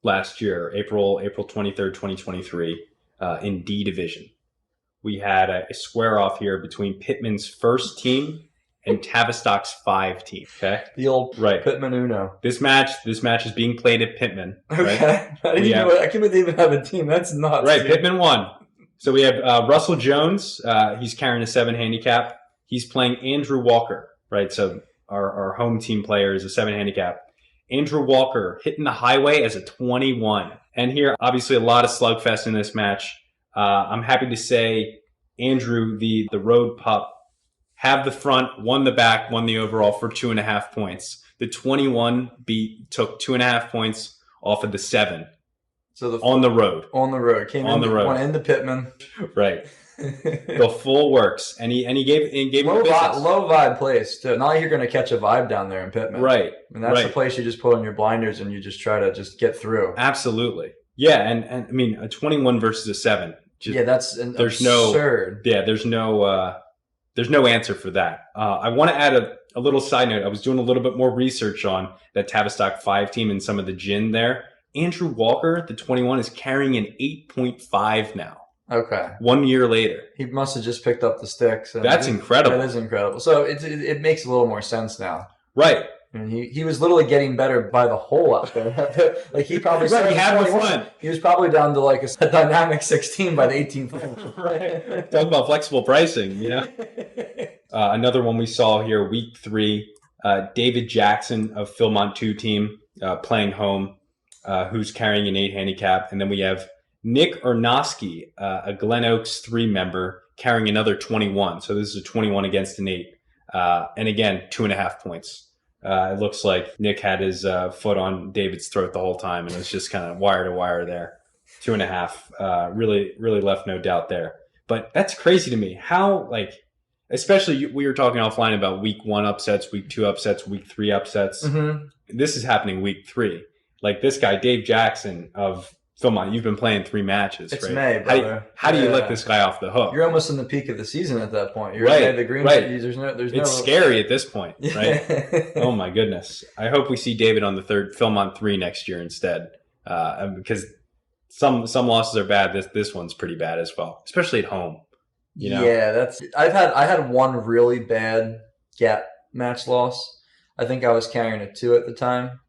B: last year, April 23rd, 2023. In D division, we had a square off here between Pittman's first team and Tavistock's 5 team. Okay,
A: the old Pittman Uno.
B: This match is being played at Pittman.
A: Okay,
B: right?
A: I can't believe they even have a team. That's nuts.
B: Right, Pittman won. So we have Russell Jones. He's carrying a 7 handicap. He's playing Andrew Walker. Right, so our home team player is a 7 handicap. Andrew Walker hitting the highway as a 21. And here, obviously, a lot of slugfest in this match. I'm happy to say Andrew, the road pup, have the front, won the back, won the overall for 2.5 points. The 21 took 2.5 points off of the 7. So on the road.
A: Came on the road. Went into Pittman.
B: Right. The full works, and he gave
A: low vibe place too. Not like you're going to catch a vibe down there in Pittman,
B: right?
A: And that's the place you just put on your blinders and you just try to just get through.
B: Absolutely, yeah. And I mean, a 21 versus a 7.
A: That's absurd.
B: There's no answer for that. I want to add a little side note. I was doing a little bit more research on that Tavistock 5 team and some of the gin there. Andrew Walker, the 21, is carrying an 8.5 now.
A: Okay.
B: 1 year later.
A: He must have just picked up the sticks.
B: That's incredible.
A: That is incredible. So it makes a little more sense now.
B: Right.
A: I mean, he was literally getting better by the hole out there. Like, he probably
B: he had the fun.
A: He was probably down to like a dynamic 16 by the 18th hole.
B: Right. Talk about flexible pricing, you know. Another one we saw here, week 3, David Jackson of Philmont 2 team playing home, who's carrying an 8 handicap, and then we have Nick Ornosky, a Glen Oaks 3 member, carrying another 21. So this is a 21 against an 8. And again, 2.5 points. It looks like Nick had his foot on David's throat the whole time, and it was just kind of wire to wire there. 2.5. Really left no doubt there. But that's crazy to me. How, like, especially we were talking offline about week 1 upsets, week 2 upsets, week 3 upsets.
A: Mm-hmm.
B: This is happening week 3. Like, this guy, Dave Jackson of Philmont, you've been playing 3 matches,
A: it's
B: right?
A: May, brother.
B: How do you let this guy off the hook?
A: You're almost in the peak of the season at that point. You're
B: right.
A: The green.
B: Right.
A: It's
B: scary at this point, right? Oh my goodness! I hope we see David on the 3rd Philmont 3 next year instead, because Some losses are bad. This one's pretty bad as well, especially at home. You know?
A: Yeah, I had one really bad gap match loss. I think I was carrying a 2 at the time.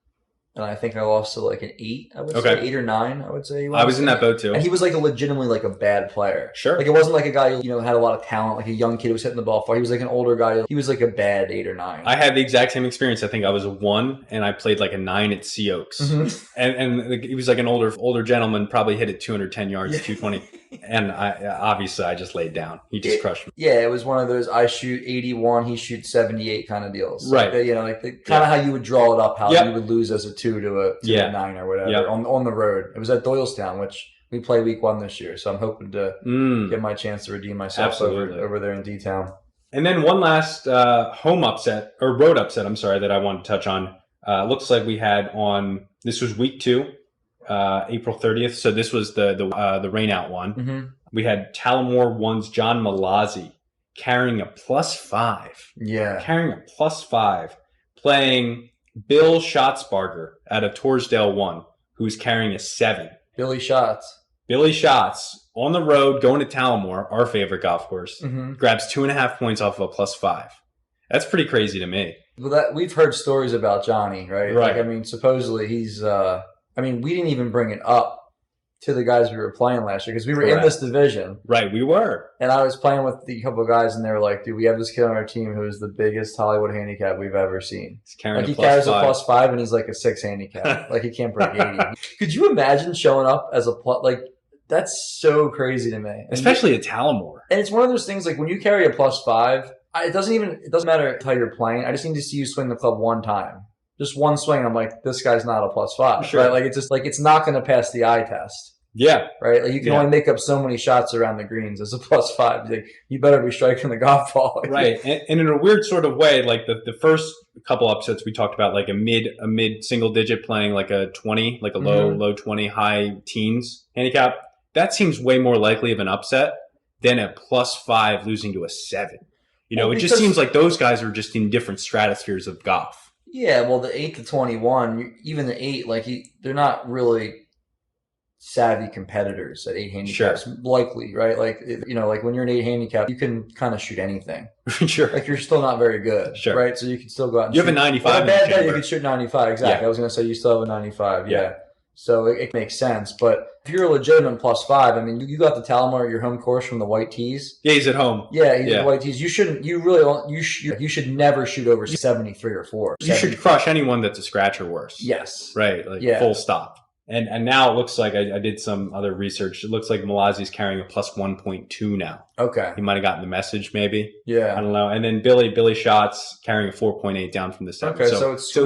A: And I think I lost to like an 8, I would say. 8 or 9, I would say.
B: I was in that boat too.
A: And he was like legitimately like a bad player.
B: Sure.
A: Like it wasn't like a guy who, had a lot of talent, like a young kid who was hitting the ball far. He was like an older guy. He was like a bad 8 or 9.
B: I had the exact same experience. I think I was a 1 and I played like a 9 at Sea Oaks. Mm-hmm. And he was like an older gentleman, probably hit it 210 yards, 220. And I just laid down. He just crushed me.
A: Yeah, it was one of those I shoot 81, he shoots 78 kind of deals.
B: Right.
A: Like kind of how you would draw it up, how you would lose as a 2 to a 9 or whatever on the road. It was at Doylestown, which we play week 1 this year. So I'm hoping to get my chance to redeem myself over there in D-Town.
B: And then one last road upset, that I want to touch on. Looks like we had this was week 2. April 30th. So this was the rain out one. Mm-hmm. We had Tullamore 1's John Malazzi carrying a +5.
A: Yeah.
B: Carrying a +5. Playing Bill Schatzbarger out of Torresdale 1, who's carrying a 7.
A: Billy Schatz
B: on the road going to Tullamore, our favorite golf course, grabs 2.5 points off of a +5. That's pretty crazy to me.
A: Well, we've heard stories about Johnny, right? Right. Like, I mean, supposedly he's we didn't even bring it up to the guys we were playing last year because we were in this division.
B: Right, we were.
A: And I was playing with a couple of guys, and they were like, dude, we have this kid on our team who is the biggest Hollywood handicap we've ever seen.
B: He's carrying
A: he carries a +5, and he's like a 6 handicap. Like, he can't break 80. Could you imagine showing up as a that's so crazy to me.
B: Especially at Tullamore.
A: And it's one of those things, like, when you carry a +5, it doesn't matter how you're playing. I just need to see you swing the club one time. Just one swing, I'm like, this guy's not a +5.
B: Sure.
A: Right? Like, it's just like, it's not going to pass the eye test.
B: Yeah.
A: Right? Like, you can only make up so many shots around the greens as a +5. Like, you better be striking the golf ball.
B: Right. And in a weird sort of way, like the first couple upsets we talked about, like a mid single digit playing like a 20, like a low 20, high teens handicap. That seems way more likely of an upset than a +5 losing to a 7. It just seems like those guys are just in different stratospheres of golf.
A: Yeah, well, the 8 to 21, even the 8, they're not really savvy competitors at 8 handicaps, likely, right? Like, like when you're an 8 handicap, you can kind of shoot anything.
B: Sure.
A: Like, you're still not very good, right? So you can still go out and
B: shoot. You have a 95.
A: On a bad day, you can shoot 95, exactly. Yeah. I was going to say you still have a 95, yeah. So it makes sense. But if you're a legitimate +5, I mean, you got the Tullamore at your home course from the White Tees.
B: Yeah, he's at home.
A: Yeah, he's at the White Tees. You should never shoot over 73 or 4.
B: You should crush anyone that's a scratch or worse.
A: Yes.
B: Right. Full stop. And now it looks like I did some other research. It looks like Malazzi's carrying a +1.2 now.
A: Okay.
B: He might have gotten the message, maybe.
A: Yeah.
B: I don't know. And then Billy Schatz carrying a 4.8 down from the 7.
A: Okay, so he's
B: so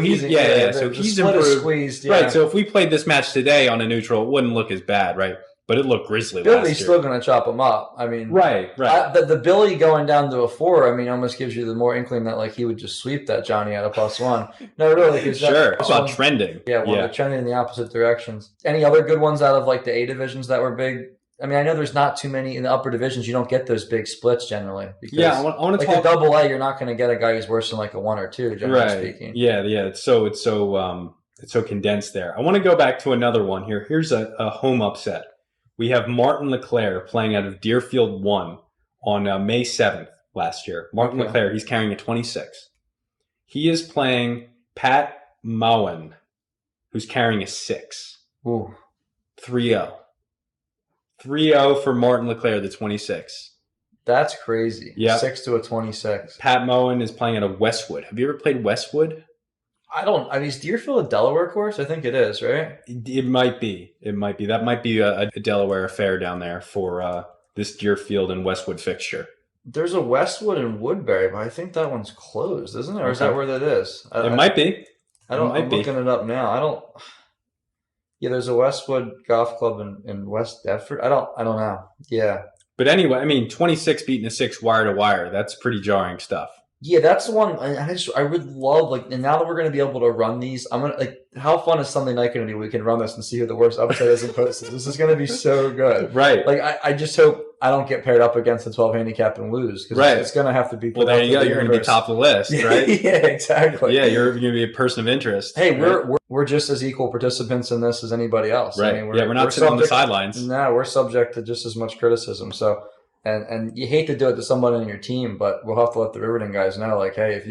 B: he's improved.
A: Squeezed,
B: Right. So if we played this match today on a neutral, it wouldn't look as bad, right? But it looked grisly.
A: Billy's still going to chop him up. I mean,
B: right.
A: The Billy going down to a 4, I mean, almost gives you the more inkling that he would just sweep that Johnny at a +1. No, really.
B: Sure. It's about trending.
A: Yeah, they're trending in the opposite directions. Any other good ones out of the A divisions that were big? I mean, I know there's not too many in the upper divisions. You don't get those big splits generally. Because,
B: I want to talk.
A: A AA, you're not going to get a guy who's worse than a 1 or 2, generally speaking.
B: Yeah. It's so condensed there. I want to go back to another one here. Here's a home upset. We have Martin Leclerc playing out of Deerfield 1 on May 7th last year. Martin Leclerc, he's carrying a 26. He is playing Pat Mowen, who's carrying a 6.
A: Ooh.
B: 3-0. 3-0 for Martin Leclerc, the 26.
A: That's crazy.
B: Yeah.
A: 6 to a 26.
B: Pat Mowen is playing out of Westwood. Have you ever played Westwood?
A: Is Deerfield a Delaware course? I think it is, right?
B: It might be. That might be a Delaware affair down there for this Deerfield and Westwood fixture.
A: There's a Westwood in Woodbury, but I think that one's closed, isn't it? Or is that where that is?
B: It might be.
A: I'm looking it up now. Yeah, there's a Westwood Golf Club in West Deptford. I don't know. Yeah.
B: But anyway, I mean, 26 beating a 6 wire to wire. That's pretty jarring stuff.
A: Yeah, that's the one. I would love, like, and now that we're going to be able to run these, I'm gonna, like, how fun is Sunday night going to be? We can run this and see who the worst upset is and post this. This is going to be so good.
B: Right.
A: Like, I just hope I don't get paired up against the 12 handicap and lose, because
B: Right.
A: it's going to have to be.
B: Well, there you go. You're going to be top of the list, right?
A: Yeah, exactly.
B: Yeah, you're going to be a person of interest.
A: Hey,
B: right?
A: we're just as equal participants in this as anybody else.
B: Right.
A: I mean,
B: we're not sitting on the sidelines.
A: No, we're subject to just as much criticism. So. And you hate to do it to somebody on your team, but we'll have to let the Riverton guys know, like, hey, if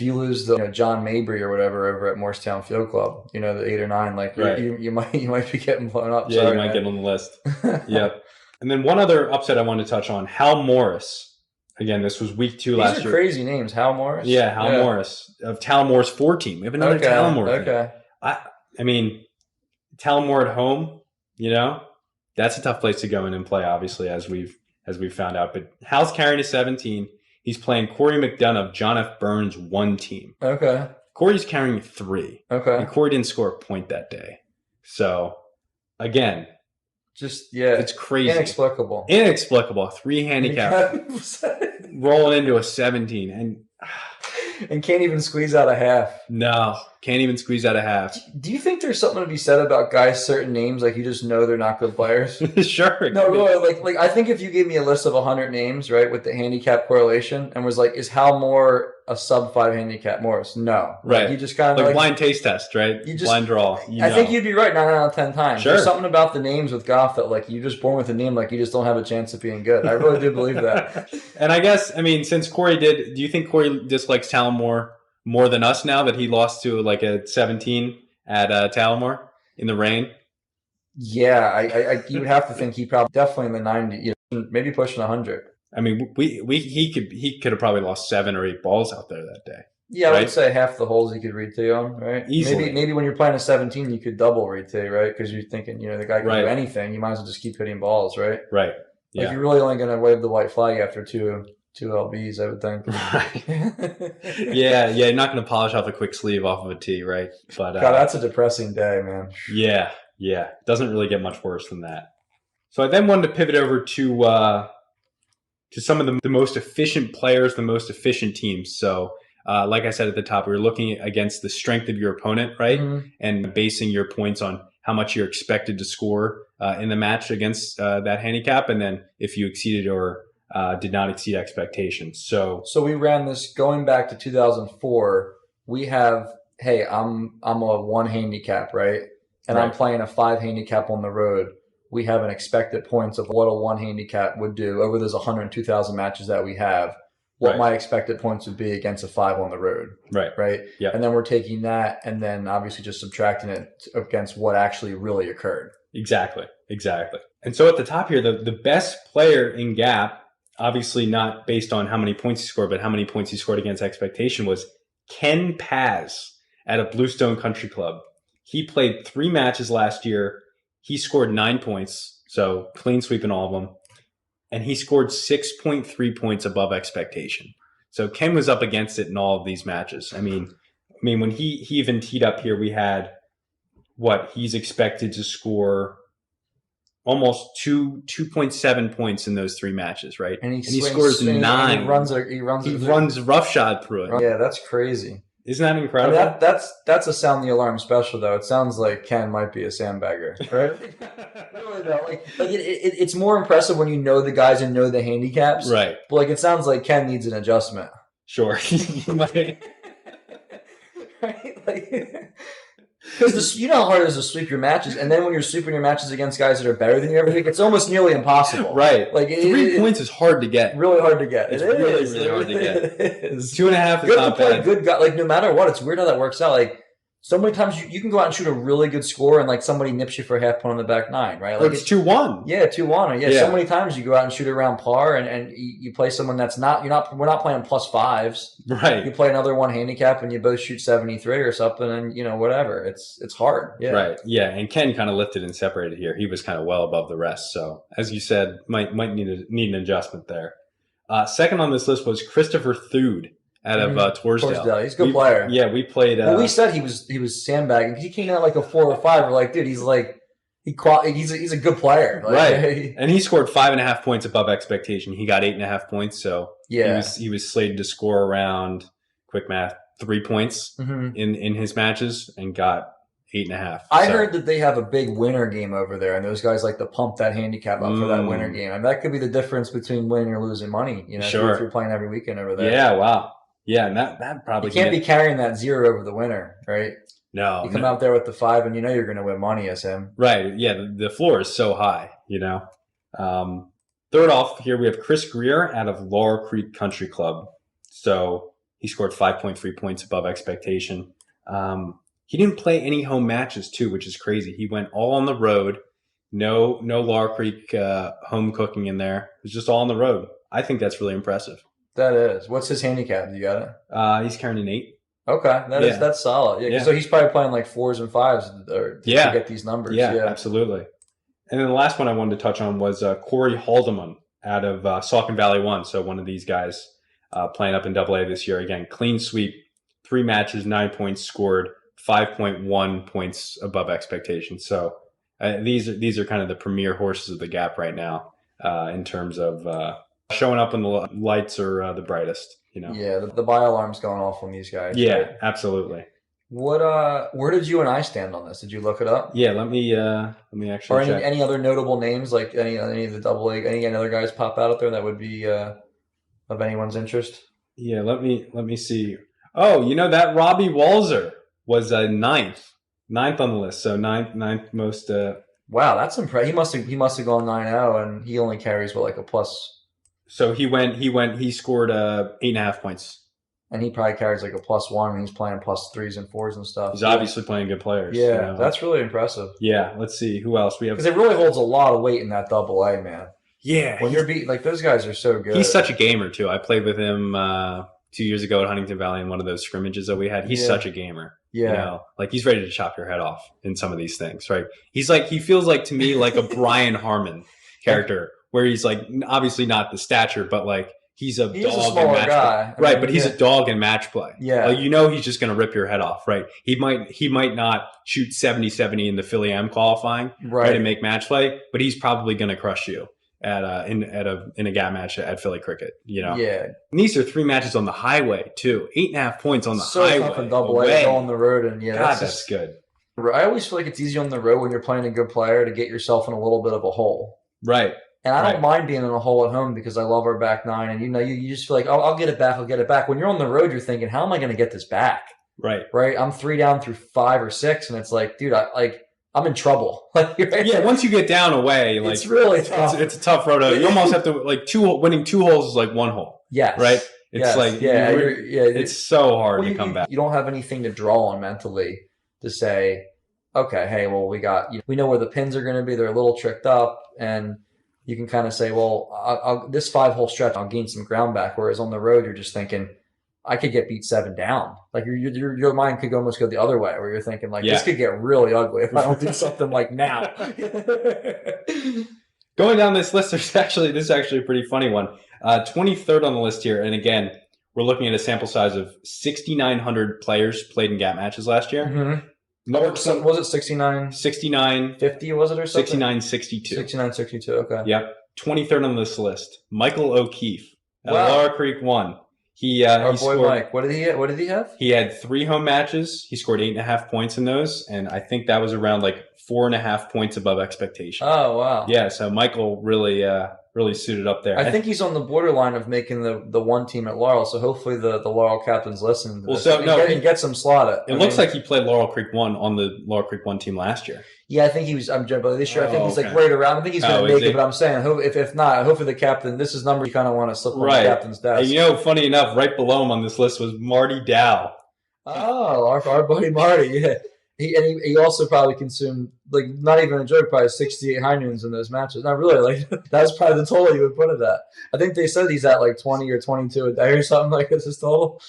A: you lose the John Mabry or whatever over at Morristown Field Club, the 8 or 9, like
B: right.
A: you might be getting blown up.
B: Yeah, sorry, you might get on the list. Yep. And then one other upset I wanted to touch on, Hal Morris. Again, this was week 2 last year.
A: These are crazy names, Hal Morris.
B: Yeah, Hal Morris of Tallamore's 4 team. We have another Tallamore.
A: Okay.
B: I mean, Tallamore at home, that's a tough place to go in and play, obviously, as we've found out. But Hal's carrying a 17. He's playing Corey McDonough of John F. Burns' 1 team.
A: Okay.
B: Corey's carrying 3.
A: Okay.
B: And Corey didn't score a point that day. So, again, it's crazy.
A: Inexplicable.
B: 3 handicap rolling into a 17
A: and can't even squeeze out a half.
B: No, can't even squeeze out a half.
A: Do you think there's something to be said about guys' certain names, like you just know they're not good players?
B: Sure.
A: No, really, like I think if you gave me a list of 100 names, right, with the handicap correlation, and was like, is Hal Moore a sub 5 handicap Morris? No.
B: Right.
A: Like, you just kind of
B: like blind taste test, right? Blind draw.
A: I think you'd be right 9 out of 10 times.
B: Sure.
A: There's something about the names with golf that, like, you're just born with a name, like you just don't have a chance of being good. I really do believe that.
B: And I guess, since Corey do you think Corey dislikes Tallamore more than us now that he lost to like a 17 at Tallamore in the rain?
A: Yeah, you would have to think he probably definitely in the 90, maybe pushing 100.
B: He could have probably lost 7 or 8 balls out there that day.
A: Yeah, I would say half the holes he could read to you on, right?
B: Easily.
A: Maybe when you're playing a 17, you could double read to you, right? Because you're thinking, the guy can do anything. You might as well just keep hitting balls, right?
B: Right. Yeah.
A: Like you're really only going to wave the white flag after two LBs, I would think.
B: Right. yeah, you're not going to polish off a quick sleeve off of a tee, right? But
A: God, that's a depressing day, man.
B: Yeah. Doesn't really get much worse than that. So I then wanted to pivot over to some of the most efficient players, the most efficient teams. So like I said at the top, we were looking against the strength of your opponent, right? Mm-hmm. And basing your points on how much you're expected to score in the match against that handicap, and then if you exceeded or did not exceed expectations. So
A: we ran this going back to 2004. We have, hey, I'm a 1 handicap, right? And I'm playing a 5 handicap on the road. We have an expected points of what a 1 handicap would do over those 102,000 matches that we have. What my expected points would be against a 5 on the road. Right.
B: Yeah.
A: And then we're taking that and then obviously just subtracting it against what actually really occurred.
B: Exactly. And so at the top here, the best player in GAP, obviously not based on how many points he scored, but how many points he scored against expectation, was Ken Paz at a Bluestone Country Club. He played 3 matches last year. He scored 9 points, so clean sweep in all of them. And he scored 6.3 points above expectation. So Ken was up against it in all of these matches. I mean, when he even teed up here, we had he's expected to score almost 2.7 points in those 3 matches, right?
A: And he
B: scores 9.
A: And he
B: runs roughshod through it.
A: Yeah, that's crazy.
B: Isn't that incredible?
A: I mean, that's a sound the alarm special, though. It sounds like Ken might be a sandbagger, right? Really though, it's more impressive when you know the guys and know the handicaps,
B: right?
A: But it sounds like Ken needs an adjustment.
B: Sure,
A: right? Because you know how hard it is to sweep your matches, and then when you're sweeping your matches against guys that are better than you every week, it's almost nearly impossible.
B: Right. 3 points is hard to get.
A: Really hard to get.
B: It's really hard to get. It is. 2.5 is not bad.
A: Good guy, no matter what, it's weird how that works out. So many times you can go out and shoot a really good score and somebody nips you for a half point on the back 9, right?
B: It's 2-1.
A: Yeah, 2-1. Yeah, so many times you go out and shoot around par and you play someone that's we're not playing +5s.
B: Right.
A: You play another 1 handicap and you both shoot 73 or something and whatever. It's hard. Yeah.
B: Right. Yeah. And Ken kind of lifted and separated here. He was kind of well above the rest. So as you said, might need an adjustment there. Second on this list was Christopher Thude out of Torresdale.
A: He's a good player.
B: Yeah, we played.
A: We said he was sandbagging because he came out like a 4 or 5. We're like, dude, he's He's a good player, like,
B: right? And he scored 5.5 points above expectation. He got 8.5 points, so
A: yeah,
B: he was slated to score around, quick math, 3 points in his matches, and got 8.5.
A: I heard that they have a big winner game over there, and those guys like to pump that handicap up for that winner game, and that could be the difference between winning or losing money. You know,
B: sure.
A: if you're playing every weekend over there.
B: Yeah, wow. Yeah, and that probably
A: you can't be carrying that 0 over the winner, right?
B: No,
A: you come out there with the 5, and you know you're going to win money as him.
B: Right. Yeah, the floor is so high. You know. Third off here we have Chris Greer out of Laurel Creek Country Club. So he scored 5.3 points above expectation. He didn't play any home matches too, which is crazy. He went all on the road. No Laurel Creek home cooking in there. It was just all on the road. I think that's really impressive.
A: That is. What's his handicap? You got it?
B: He's carrying an 8.
A: Okay, that's solid. Yeah. So he's probably playing like 4s and 5s to get these numbers.
B: Yeah, absolutely. And then the last one I wanted to touch on was Corey Haldeman out of Saucon Valley 1. So one of these guys playing up in AA this year. Again, clean sweep, 3 matches, 9 points scored, 5.1 points above expectation. So these are kind of the premier horses of the Gap right now in terms of showing up when the lights are the brightest. You know.
A: Yeah, the buy alarm's going off on these guys.
B: Yeah,
A: right?
B: Absolutely.
A: Where did you and I stand on this? Did you look it up?
B: Yeah, let me actually check.
A: Any other notable names, like any of the AA, any other guys pop out there that would be of anyone's interest?
B: Yeah, let me see. Oh, you know that Robbie Walzer was ninth on the list. So ninth most.
A: Wow, that's impressive. He must have gone 9-0, and he only carries like a plus.
B: So he scored 8.5 points.
A: And he probably carries like a +1 and he's playing +3s and 4s and stuff.
B: He's obviously playing good players.
A: Yeah, you know? That's really impressive.
B: Yeah, let's see who else we have.
A: Because it really holds a lot of weight in that AA, man.
B: Yeah.
A: When you're beating, like, those guys are so good.
B: He's such a gamer too. I played with him 2 years ago at Huntington Valley in one of those scrimmages that we had. He's such a gamer.
A: Yeah.
B: You know, like he's ready to chop your head off in some of these things, right? He feels like to me like a Brian Harmon character where he's like obviously not the stature, but like he's a dog in match
A: guy.
B: play. Right, but he's a dog in match play.
A: Yeah.
B: Like, you know he's just going to rip your head off, right? He might not shoot 70-70 in the Philly M qualifying, right, and make match play, but he's probably going to crush you in a gap match at Philly Cricket, you know.
A: Yeah.
B: And these are 3 matches on the highway too. 8.5 points on the highway.
A: So tough in AA, go on the road, and
B: that's good.
A: I always feel like it's easy on the road when you're playing a good player to get yourself in a little bit of a hole.
B: Right.
A: And I don't mind being in a hole at home because I love our back 9. And, you know, you just feel like, oh, I'll get it back. I'll get it back. When you're on the road, you're thinking, how am I going to get this back?
B: Right.
A: Right. I'm 3 down through 5 or 6. And it's like, dude, I'm in trouble.
B: Yeah. Once you get down away, like
A: it's really tough.
B: It's a tough road. You almost have to winning 2 holes is like 1 hole.
A: Yes.
B: Right. It's it's so hard to come back.
A: You don't have anything to draw on mentally to say, okay, hey, well, we know where the pins are going to be. They're a little tricked up, and you can kind of say, well, this 5-hole stretch, I'll gain some ground back. Whereas on the road, you're just thinking, I could get beat 7 down. Like your mind could almost go the other way, where you're thinking like, this could get really ugly if I don't do something like now.
B: Going down this list, this is actually a pretty funny one. 23rd on the list here, and again, we're looking at a sample size of 6,900 players played in gap matches last year.
A: Mm-hmm. Was it 69?
B: 69.
A: 50 was it or something?
B: 69, 62.
A: 69, 62, okay.
B: Yep. 23rd on this list, Michael O'Keefe at Laurel Creek 1.
A: Our boy scored, Mike. What did he have?
B: He had 3 home matches. He scored 8.5 points in those, and I think that was around like 4.5 points above expectation.
A: Oh wow!
B: Yeah, so Michael really suited up there.
A: I think he's on the borderline of making the 1 team at Laurel. So hopefully the Laurel captains listen. And get some slot at.
B: It looks like he played Laurel Creek 1 on the Laurel Creek 1 team last year.
A: Yeah, I think he was. But this year I think he's like right around. I think he's going to make it. But I'm saying, if not, hopefully the captain. This is number you kind of want to slip on the captain's desk.
B: And you know, funny enough, right below him on this list was Marty Dow.
A: Oh, our buddy Marty. Yeah. He also probably consumed, like, not even a joke, probably 68 high noons in those matches. Not really, like, that was probably the total you would put at that. I think they said he's at like 20 or 22 a day or something like this, his total.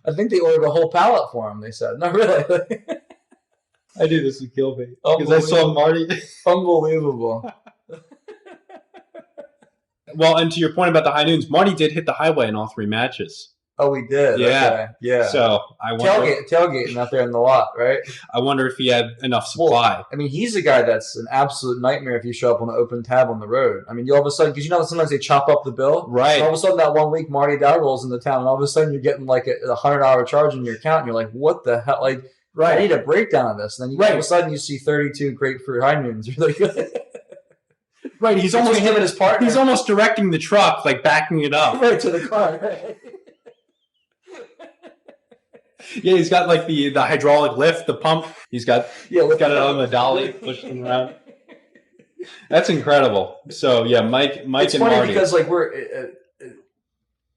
A: I think they ordered a whole pallet for him, they said. Not really.
B: I knew this would kill me. Because I saw Marty.
A: Unbelievable.
B: Well, and to your point about the high noons, Marty did hit the highway in all 3 matches.
A: Oh, we did.
B: Yeah.
A: Okay. Yeah.
B: So I wonder,
A: Tailgating out there in the lot, right?
B: I wonder if he had enough supply.
A: Well, I mean, he's a guy that's an absolute nightmare if you show up on an open tab on the road. I mean, you all of a sudden, because you know that sometimes they chop up the bill,
B: Right?
A: And all of a sudden, that 1 week Marty Dow rolls into town, and all of a sudden you're getting like a $100 charge in your account, and you're like, "What the hell?" Like, I need a breakdown of this. And then all of a sudden you see 32 grapefruit high noons. You're like,
B: right? He's almost
A: him and his partner.
B: He's almost directing the truck, like backing it up
A: right to the car. Right?
B: Yeah, he's got like the hydraulic lift, the pump. He's got got it on the dolly, pushing around. That's incredible. So yeah, Mike
A: it's
B: and
A: funny
B: Marty.
A: Because like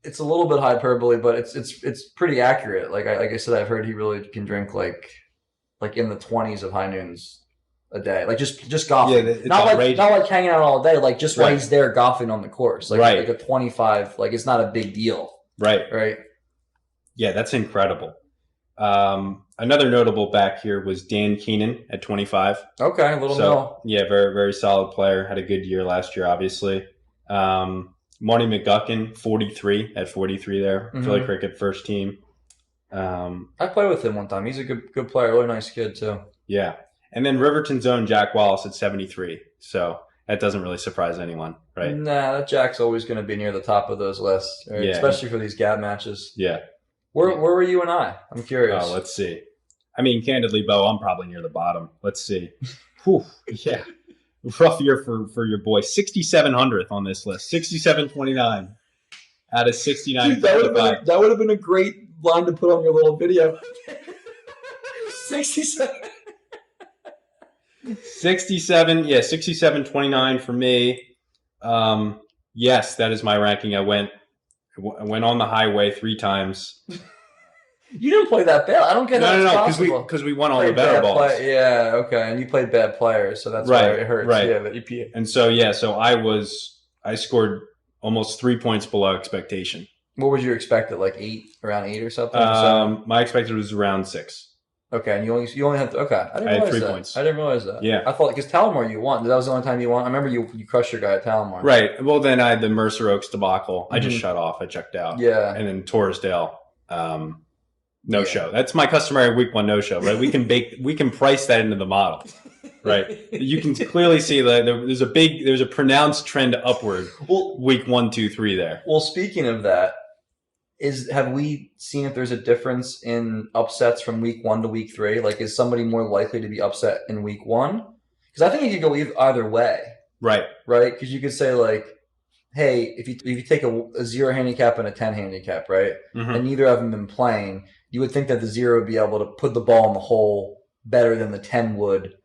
A: it's a little bit hyperbole, but it's pretty accurate. Like I said, I've heard he really can drink like in the 20s of high noons a day, like just golfing.
B: Yeah,
A: not like hanging out all day, like just while he's there golfing on the course, like
B: right.
A: like a 25. Like it's not a big deal,
B: right. Yeah, that's incredible. Another notable back here was Dan Keenan at 25.
A: Okay, a little mill.
B: Yeah, very, very solid player. Had a good year last year, obviously. Marty McGuckin, 43 at 43 there. Mm-hmm. Philly Cricket first team.
A: I played with him one time. He's a good player, really nice kid too.
B: Yeah. And then Riverton's own Jack Wallace at 73. So that doesn't really surprise anyone, right?
A: Nah, that Jack's always going to be near the top of those lists, right? Especially for these gap matches.
B: Yeah.
A: Where were you and I? I'm curious.
B: Oh, let's see. I mean, candidly, Bo, I'm probably near the bottom. Let's see. Whew, yeah. Rough year for your boy. 6,700th on this list. 67.29 out of 69.
A: Dude, that would have been a great line to put on your little video. 67.
B: 67. Yeah, 67.29 for me. Yes, that is my ranking. I went on the highway 3 times.
A: You didn't play that bad. I don't get that.
B: No, because we won all the better balls.
A: Yeah, okay. And you played bad players, so that's why it hurts.
B: Right.
A: Yeah, the EPA.
B: And so I scored almost 3 points below expectation.
A: What would you expect at like 8, around 8 or something?
B: My expected was around 6.
A: Okay, and you only had I
B: had 3 points.
A: I didn't realize that.
B: Yeah,
A: I thought because Talamore you won. That was the only time you won. I remember you crushed your guy at Talamore.
B: Right. Well, then I had the Mercer Oaks debacle. I just shut off. I checked out.
A: Yeah.
B: And then Torresdale, no show. That's my customary week 1 no show. Right. We can price that into the model. Right. You can clearly see that there's a pronounced trend upward. Week 1, 2, 3 there.
A: Well, speaking of that. Have we seen if there's a difference in upsets from week 1 to week 3? Like, is somebody more likely to be upset in week 1? Because I think it could go either way.
B: Right.
A: Because you could say like, hey, if you take a 0 handicap and a 10 handicap, right, and neither of them been playing, you would think that the 0 would be able to put the ball in the hole better than the 10 would,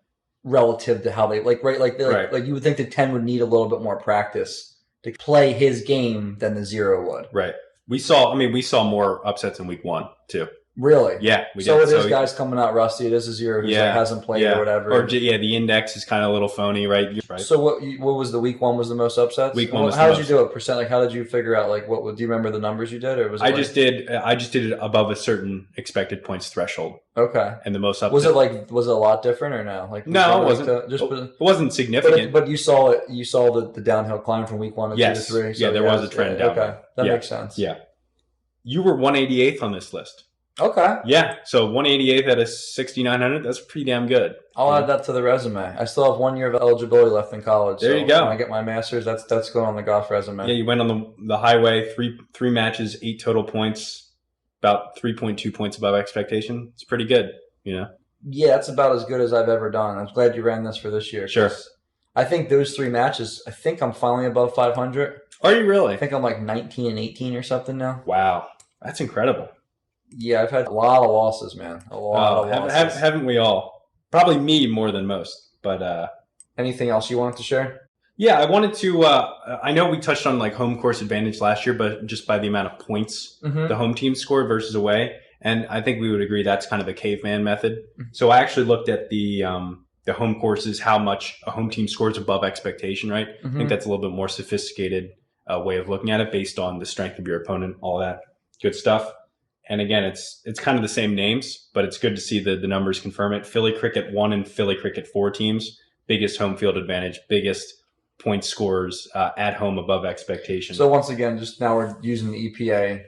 A: relative to how they like you would think the 10 would need a little bit more practice to play his game than the 0 would.
B: Right. We saw more upsets in week 1 too.
A: Really?
B: Yeah. We
A: so
B: did.
A: It is guys coming out rusty. It is a 0 who hasn't played or whatever.
B: Or the index is kind of a little phony, right?
A: So what was the week 1 was the most upsets?
B: Week 1 was
A: how did you do it? Percent? Like how did you figure out like what? Do you remember the numbers you did, or was it
B: I just did it above a certain expected points threshold.
A: Okay.
B: And the most upset
A: was it a lot different or no? Like
B: no, it wasn't. It wasn't significant.
A: But you saw it. You saw the downhill climb from week 1 to 2 to 3. So
B: there was a trend down.
A: Okay, that makes sense.
B: Yeah. You were 188th on this list.
A: Okay.
B: Yeah. So 188th out of 6,900. That's pretty damn good.
A: I'll add that to the resume. I still have 1 year of eligibility left in college.
B: There you go.
A: When I get my master's, that's going on the golf resume.
B: Yeah, you went on the highway, three matches, 8 total points, about 3.2 points above expectation. It's pretty good, you know?
A: Yeah, that's about as good as I've ever done. I'm glad you ran this for this year.
B: Sure.
A: I think those 3 matches, I think I'm finally above 500.
B: Are you really?
A: I think I'm like 19 and 18 or something now.
B: Wow. That's incredible.
A: Yeah, I've had a lot of losses, man. A lot of losses.
B: Haven't we all? Probably me more than most. But
A: anything else you want to share?
B: Yeah, I wanted to I know we touched on like home course advantage last year, but just by the amount of points the home team scored versus away. And I think we would agree that's kind of a caveman method. So I actually looked at the home courses, how much a home team scores above expectation, right? I think that's a little bit more sophisticated way of looking at it based on the strength of your opponent, all that good stuff. And again, it's kind of the same names, but it's good to see the numbers confirm it. Philly Cricket 1 and Philly Cricket 4 teams, biggest home field advantage, biggest point scores at home above expectation.
A: So once again, just now we're using the EPA.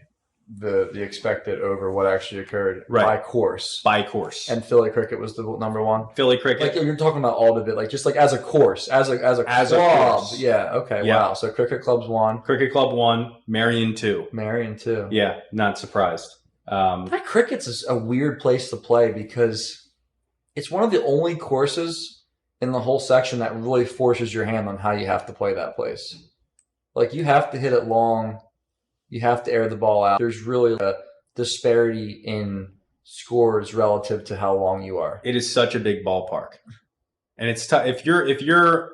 A: the expected over what actually occurred by course.
B: By course.
A: And Philly cricket was the number one.
B: Philly cricket.
A: Like you're talking about all of it, like just like as a course, as a club. Yeah. Okay. Yeah. Wow. So cricket club's one.
B: Cricket club 1. Merion 2.
A: Merion 2.
B: Yeah. Not surprised.
A: That cricket's a weird place to play because it's one of the only courses in the whole section that really forces your hand on how you have to play that place. Like you have to hit it long. You have to air the ball out. There's really a disparity in scores relative to how long you are.
B: It is such a big ballpark, and it's tough if you're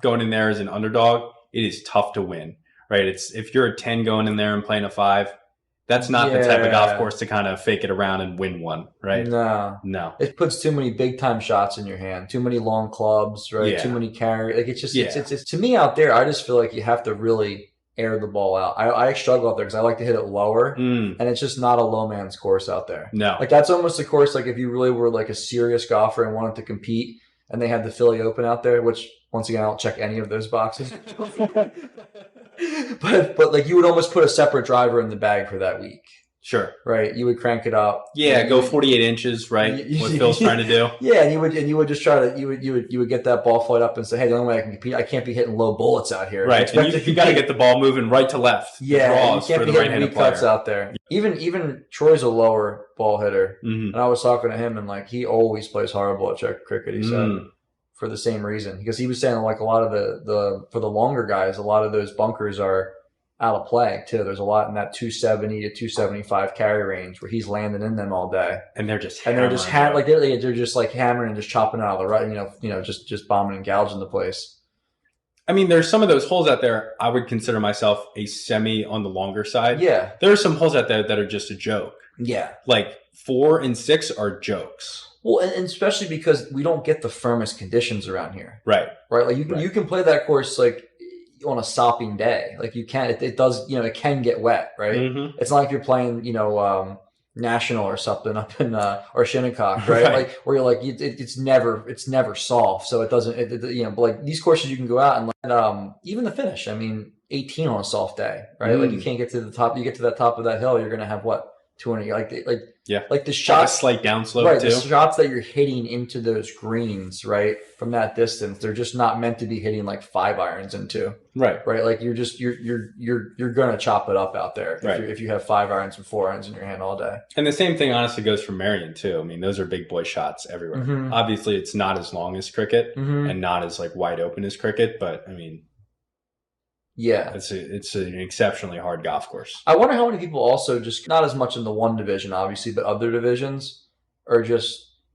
B: going in there as an underdog. It is tough to win, right? It's if you're a 10 going in there and playing a 5. That's not the type of golf course to kind of fake it around and win one, right?
A: No. It puts too many big time shots in your hand, too many long clubs, right? Yeah. Too many carry. Like it's just, it's to me out there, I just feel like you have to really air the ball out. I struggle out there because I like to hit it lower, and it's just not a low man's course out there.
B: No.
A: Like that's almost a course like if you really were like a serious golfer and wanted to compete and they had the Philly Open out there, which once again, I don't check any of those boxes. But like you would almost put a separate driver in the bag for that week.
B: Sure.
A: Right. You would crank it up.
B: Yeah, go 48 inches, right? What Phil's trying to do.
A: Yeah, and you would just try to you would get that ball flight up and say, hey, the only way I can compete, I can't be hitting low bullets out here.
B: Right. And you got to get the ball moving right to left.
A: Yeah, you can't be hitting weak cuts out there. Even Troy's a lower ball hitter, and I was talking to him, and like he always plays horrible at check cricket. He said. For the same reason, because he was saying like a lot of for the longer guys, a lot of those bunkers are out of play too. There's a lot in that 270 to 275 carry range where he's landing in them all day,
B: and they're just
A: they're just hammering and just chopping out of the right, just bombing and gouging the place.
B: I mean, there's some of those holes out there. I would consider myself a semi on the longer side.
A: Yeah,
B: there are some holes out there that are just a joke.
A: Yeah,
B: like 4 and 6 are jokes.
A: Well, and especially because we don't get the firmest conditions around here.
B: Right.
A: Right. Like you can play that course like on a sopping day. Like you can, it does, it can get wet, right? Mm-hmm. It's not like you're playing, National or something up in, or Shinnecock, right? Like where you're like, it's never soft. So it doesn't, but like these courses you can go out and even the finish, 18 on a soft day, right? Like you can't get to the top, you get to that top of that hill, you're going to have what? 200, like the shots,
B: a slight downslope,
A: right?
B: Too.
A: The shots that you're hitting into those greens, right, from that distance, they're just not meant to be hitting like 5 irons into,
B: right?
A: Like you're gonna chop it up out there, if you have 5 irons and 4 irons in your hand all day.
B: And the same thing honestly goes for Merion too. Those are big boy shots everywhere. Mm-hmm. Obviously, it's not as long as cricket and not as like wide open as cricket, but yeah, it's an exceptionally hard golf course.
A: I wonder how many people also just not as much in the one division, obviously, but other divisions are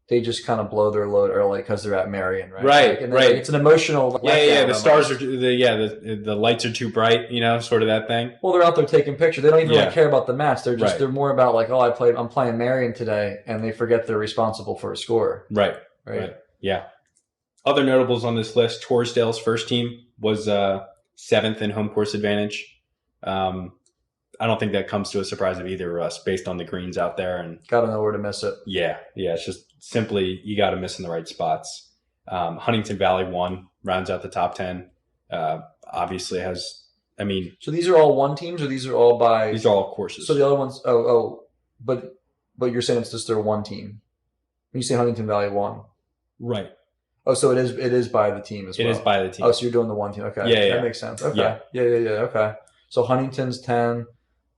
A: they just kind of blow their load early because they're at Merion, right?
B: Right, right.
A: It's an emotional.
B: The stars are the lights are too bright, sort of that thing.
A: Well, they're out there taking pictures. They don't even really care about the match. They're just they're more about like, I'm playing Merion today, and they forget they're responsible for a score.
B: Right. Yeah. Other notables on this list: Torresdale's first team was 7th in home course advantage. I don't think that comes to a surprise of either of us based on the greens out there. And
A: got to know where to miss it.
B: Yeah. It's just simply you got to miss in the right spots. Huntington Valley 1 rounds out the top 10. Obviously has,
A: So these are all one teams or these are all by...
B: These are all courses.
A: So the other ones, but you're saying it's just their one team. When you say Huntington Valley 1.
B: Right.
A: Oh, so it is by the team as well.
B: It is by the team.
A: Oh, so you're doing the one team. Okay.
B: Yeah.
A: That makes sense. Okay. Yeah. Okay. So Huntington's 10.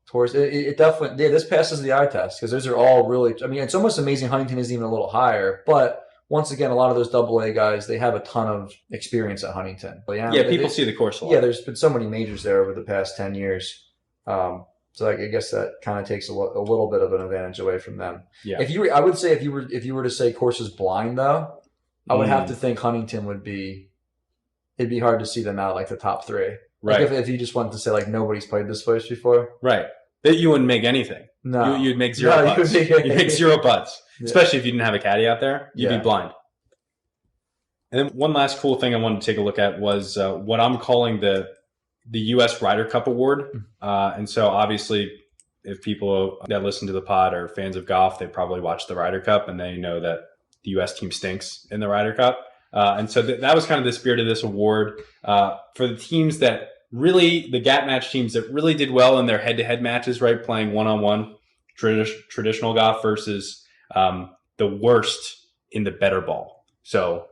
A: Towards it definitely, this passes the eye test because those are all really, it's almost amazing Huntington isn't even a little higher. But once again, a lot of those AA guys, they have a ton of experience at Huntington. But
B: people see the course a lot.
A: Yeah, there's been so many majors there over the past 10 years. So I guess that kind of takes a little bit of an advantage away from them.
B: Yeah.
A: I would say if you were to say courses blind though, I would have to think Huntington it'd be hard to see them out like the top 3.
B: Right.
A: Like if you just wanted to say like nobody's played this place before.
B: Right. That you wouldn't make anything.
A: No.
B: You'd make zero putts. You'd make 0 putts. Yeah. Especially if you didn't have a caddy out there. You'd be blind. And then one last cool thing I wanted to take a look at was what I'm calling the U.S. Ryder Cup Award. And so obviously if people that listen to the pod are fans of golf, they probably watch the Ryder Cup and they know that the U.S. team stinks in the Ryder Cup. And so that was kind of the spirit of this award. For the teams that really the gap match teams that really did well in their head-to-head matches, right? Playing one-on-one traditional golf versus the worst in the better ball. So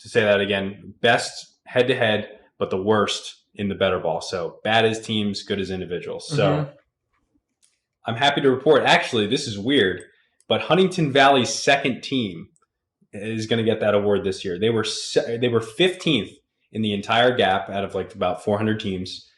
B: to say that again, best head-to-head, but the worst in the better ball. So bad as teams, good as individuals. So I'm happy to report, actually, this is weird, but Huntington Valley's second team is going to get that award this year. They were 15th in the entire gap out of like about 400 teams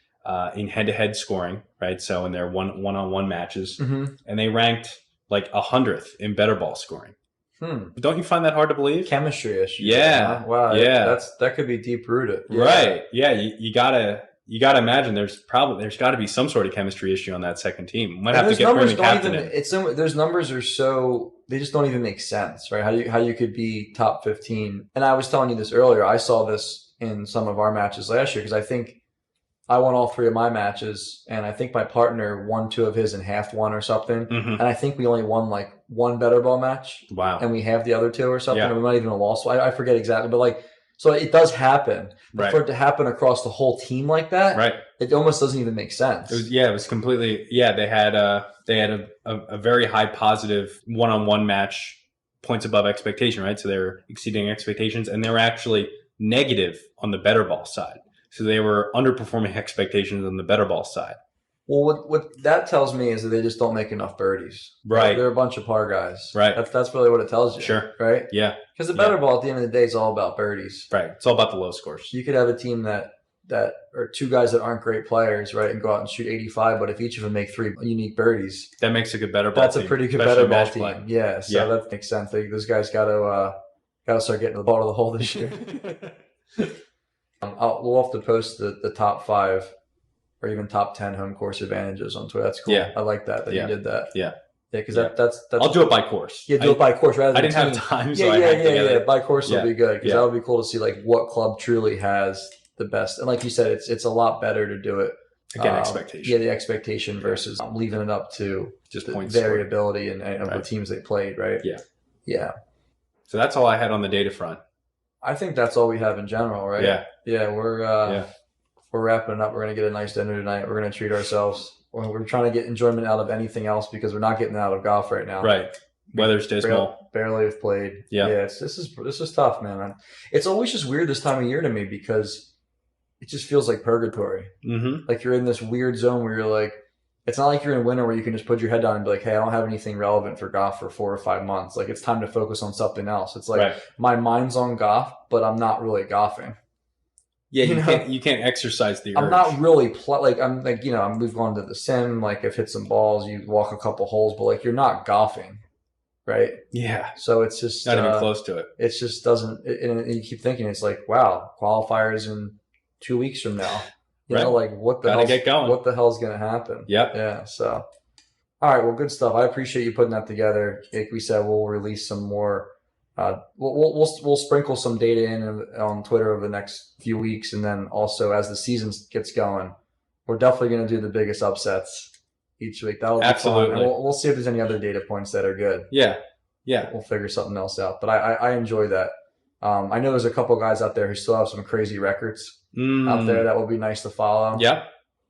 B: in head-to-head scoring, right? So in their one-on-one matches, and they ranked like 100th in better ball scoring. Don't you find that hard to believe?
A: Chemistry issue.
B: Yeah.
A: Wow.
B: Yeah.
A: That could be deep rooted.
B: Yeah. Right. Yeah. You gotta imagine there's got to be some sort of chemistry issue on that second team. Might have to get Freeman captain in.
A: Those numbers are so, they just don't even make sense, right? How you could be top 15. And I was telling you this earlier. I saw this in some of our matches last year because I think I won all 3 of my matches, and I think my partner won 2 of his and half one or something. And I think we only won like 1 better ball match.
B: Wow.
A: And we have the other 2 or something. And we might even have lost. I forget exactly, but like, so it does happen. But for it to happen across the whole team like that, it almost doesn't even make sense.
B: It was completely. Yeah, they had a very high positive one-on-one match, points above expectation, right? So they were exceeding expectations, and they were actually negative on the better ball side. So they were underperforming expectations on the better ball side.
A: Well, what that tells me is that they just don't make enough birdies.
B: Right.
A: They're a bunch of par guys.
B: Right.
A: That's really what it tells you.
B: Sure.
A: Right?
B: Yeah.
A: Because the better ball at the end of the day is all about birdies.
B: Right. It's all about the low scores.
A: You could have a team that are 2 guys that aren't great players, right, and go out and shoot 85, but if each of them make 3 unique birdies,
B: that makes a good better ball
A: that's
B: team.
A: A pretty good better ball team. Play. Yeah. So that makes sense. Those guys got to start getting the ball to the hole this year. We'll have to post the top 5 or even top 10 home course advantages on Twitter. That's cool. Yeah. I like that you did that.
B: Yeah.
A: Yeah, because that's
B: I'll do it by course.
A: Yeah, do it by course rather than
B: I didn't have time, so
A: yeah. By course will be good because that would be cool to see like what club truly has the best. And like you said, it's a lot better to do it
B: again. Expectation.
A: Yeah, the expectation versus leaving it up to
B: just points
A: variability and of the teams they played. Right.
B: Yeah.
A: Yeah.
B: So that's all I had on the data front.
A: I think that's all we have in general, right?
B: Yeah.
A: Yeah, we're wrapping it up. We're gonna get a nice dinner tonight. We're gonna treat ourselves. We're trying to get enjoyment out of anything else because we're not getting out of golf right now.
B: Right. Weather's dismal.
A: Barely have played. Yeah. Yeah. This is tough, man. It's always just weird this time of year to me because it just feels like purgatory. Like you're in this weird zone where you're like, it's not like you're in winter where you can just put your head down and be like, hey, I don't have anything relevant for golf for 4 or 5 months. Like it's time to focus on something else. It's like my mind's on golf, but I'm not really golfing.
B: Yeah, you can't exercise the urge.
A: I'm not really we've gone to the sim, like I've hit some balls, you walk a couple holes, but like you're not golfing, right?
B: Yeah.
A: So it's just
B: not even close to it.
A: It just doesn't. And you keep thinking it's like, wow, qualifiers in 2 weeks from now. You know, like what the hell's going to happen?
B: Yep.
A: Yeah. So, all right. Well, good stuff. I appreciate you putting that together. Like we said, we'll release some more. We'll sprinkle some data in on Twitter over the next few weeks, and then also as the season gets going, we're definitely going to do the biggest upsets each week. That'll be fun. And we'll see if there's any other data points that are good.
B: Yeah. Yeah.
A: We'll figure something else out. But I enjoy that. I know there's a couple guys out there who still have some crazy records out there that will be nice to follow.
B: Yeah.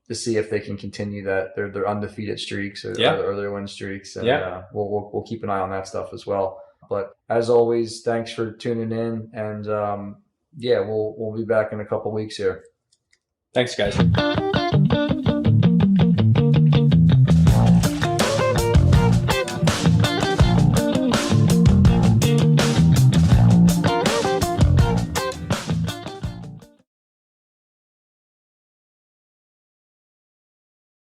A: To see if they can continue that their undefeated streaks or their win streaks. And we'll keep an eye on that stuff as well. But as always, thanks for tuning in. And we'll be back in a couple weeks here.
B: Thanks, guys.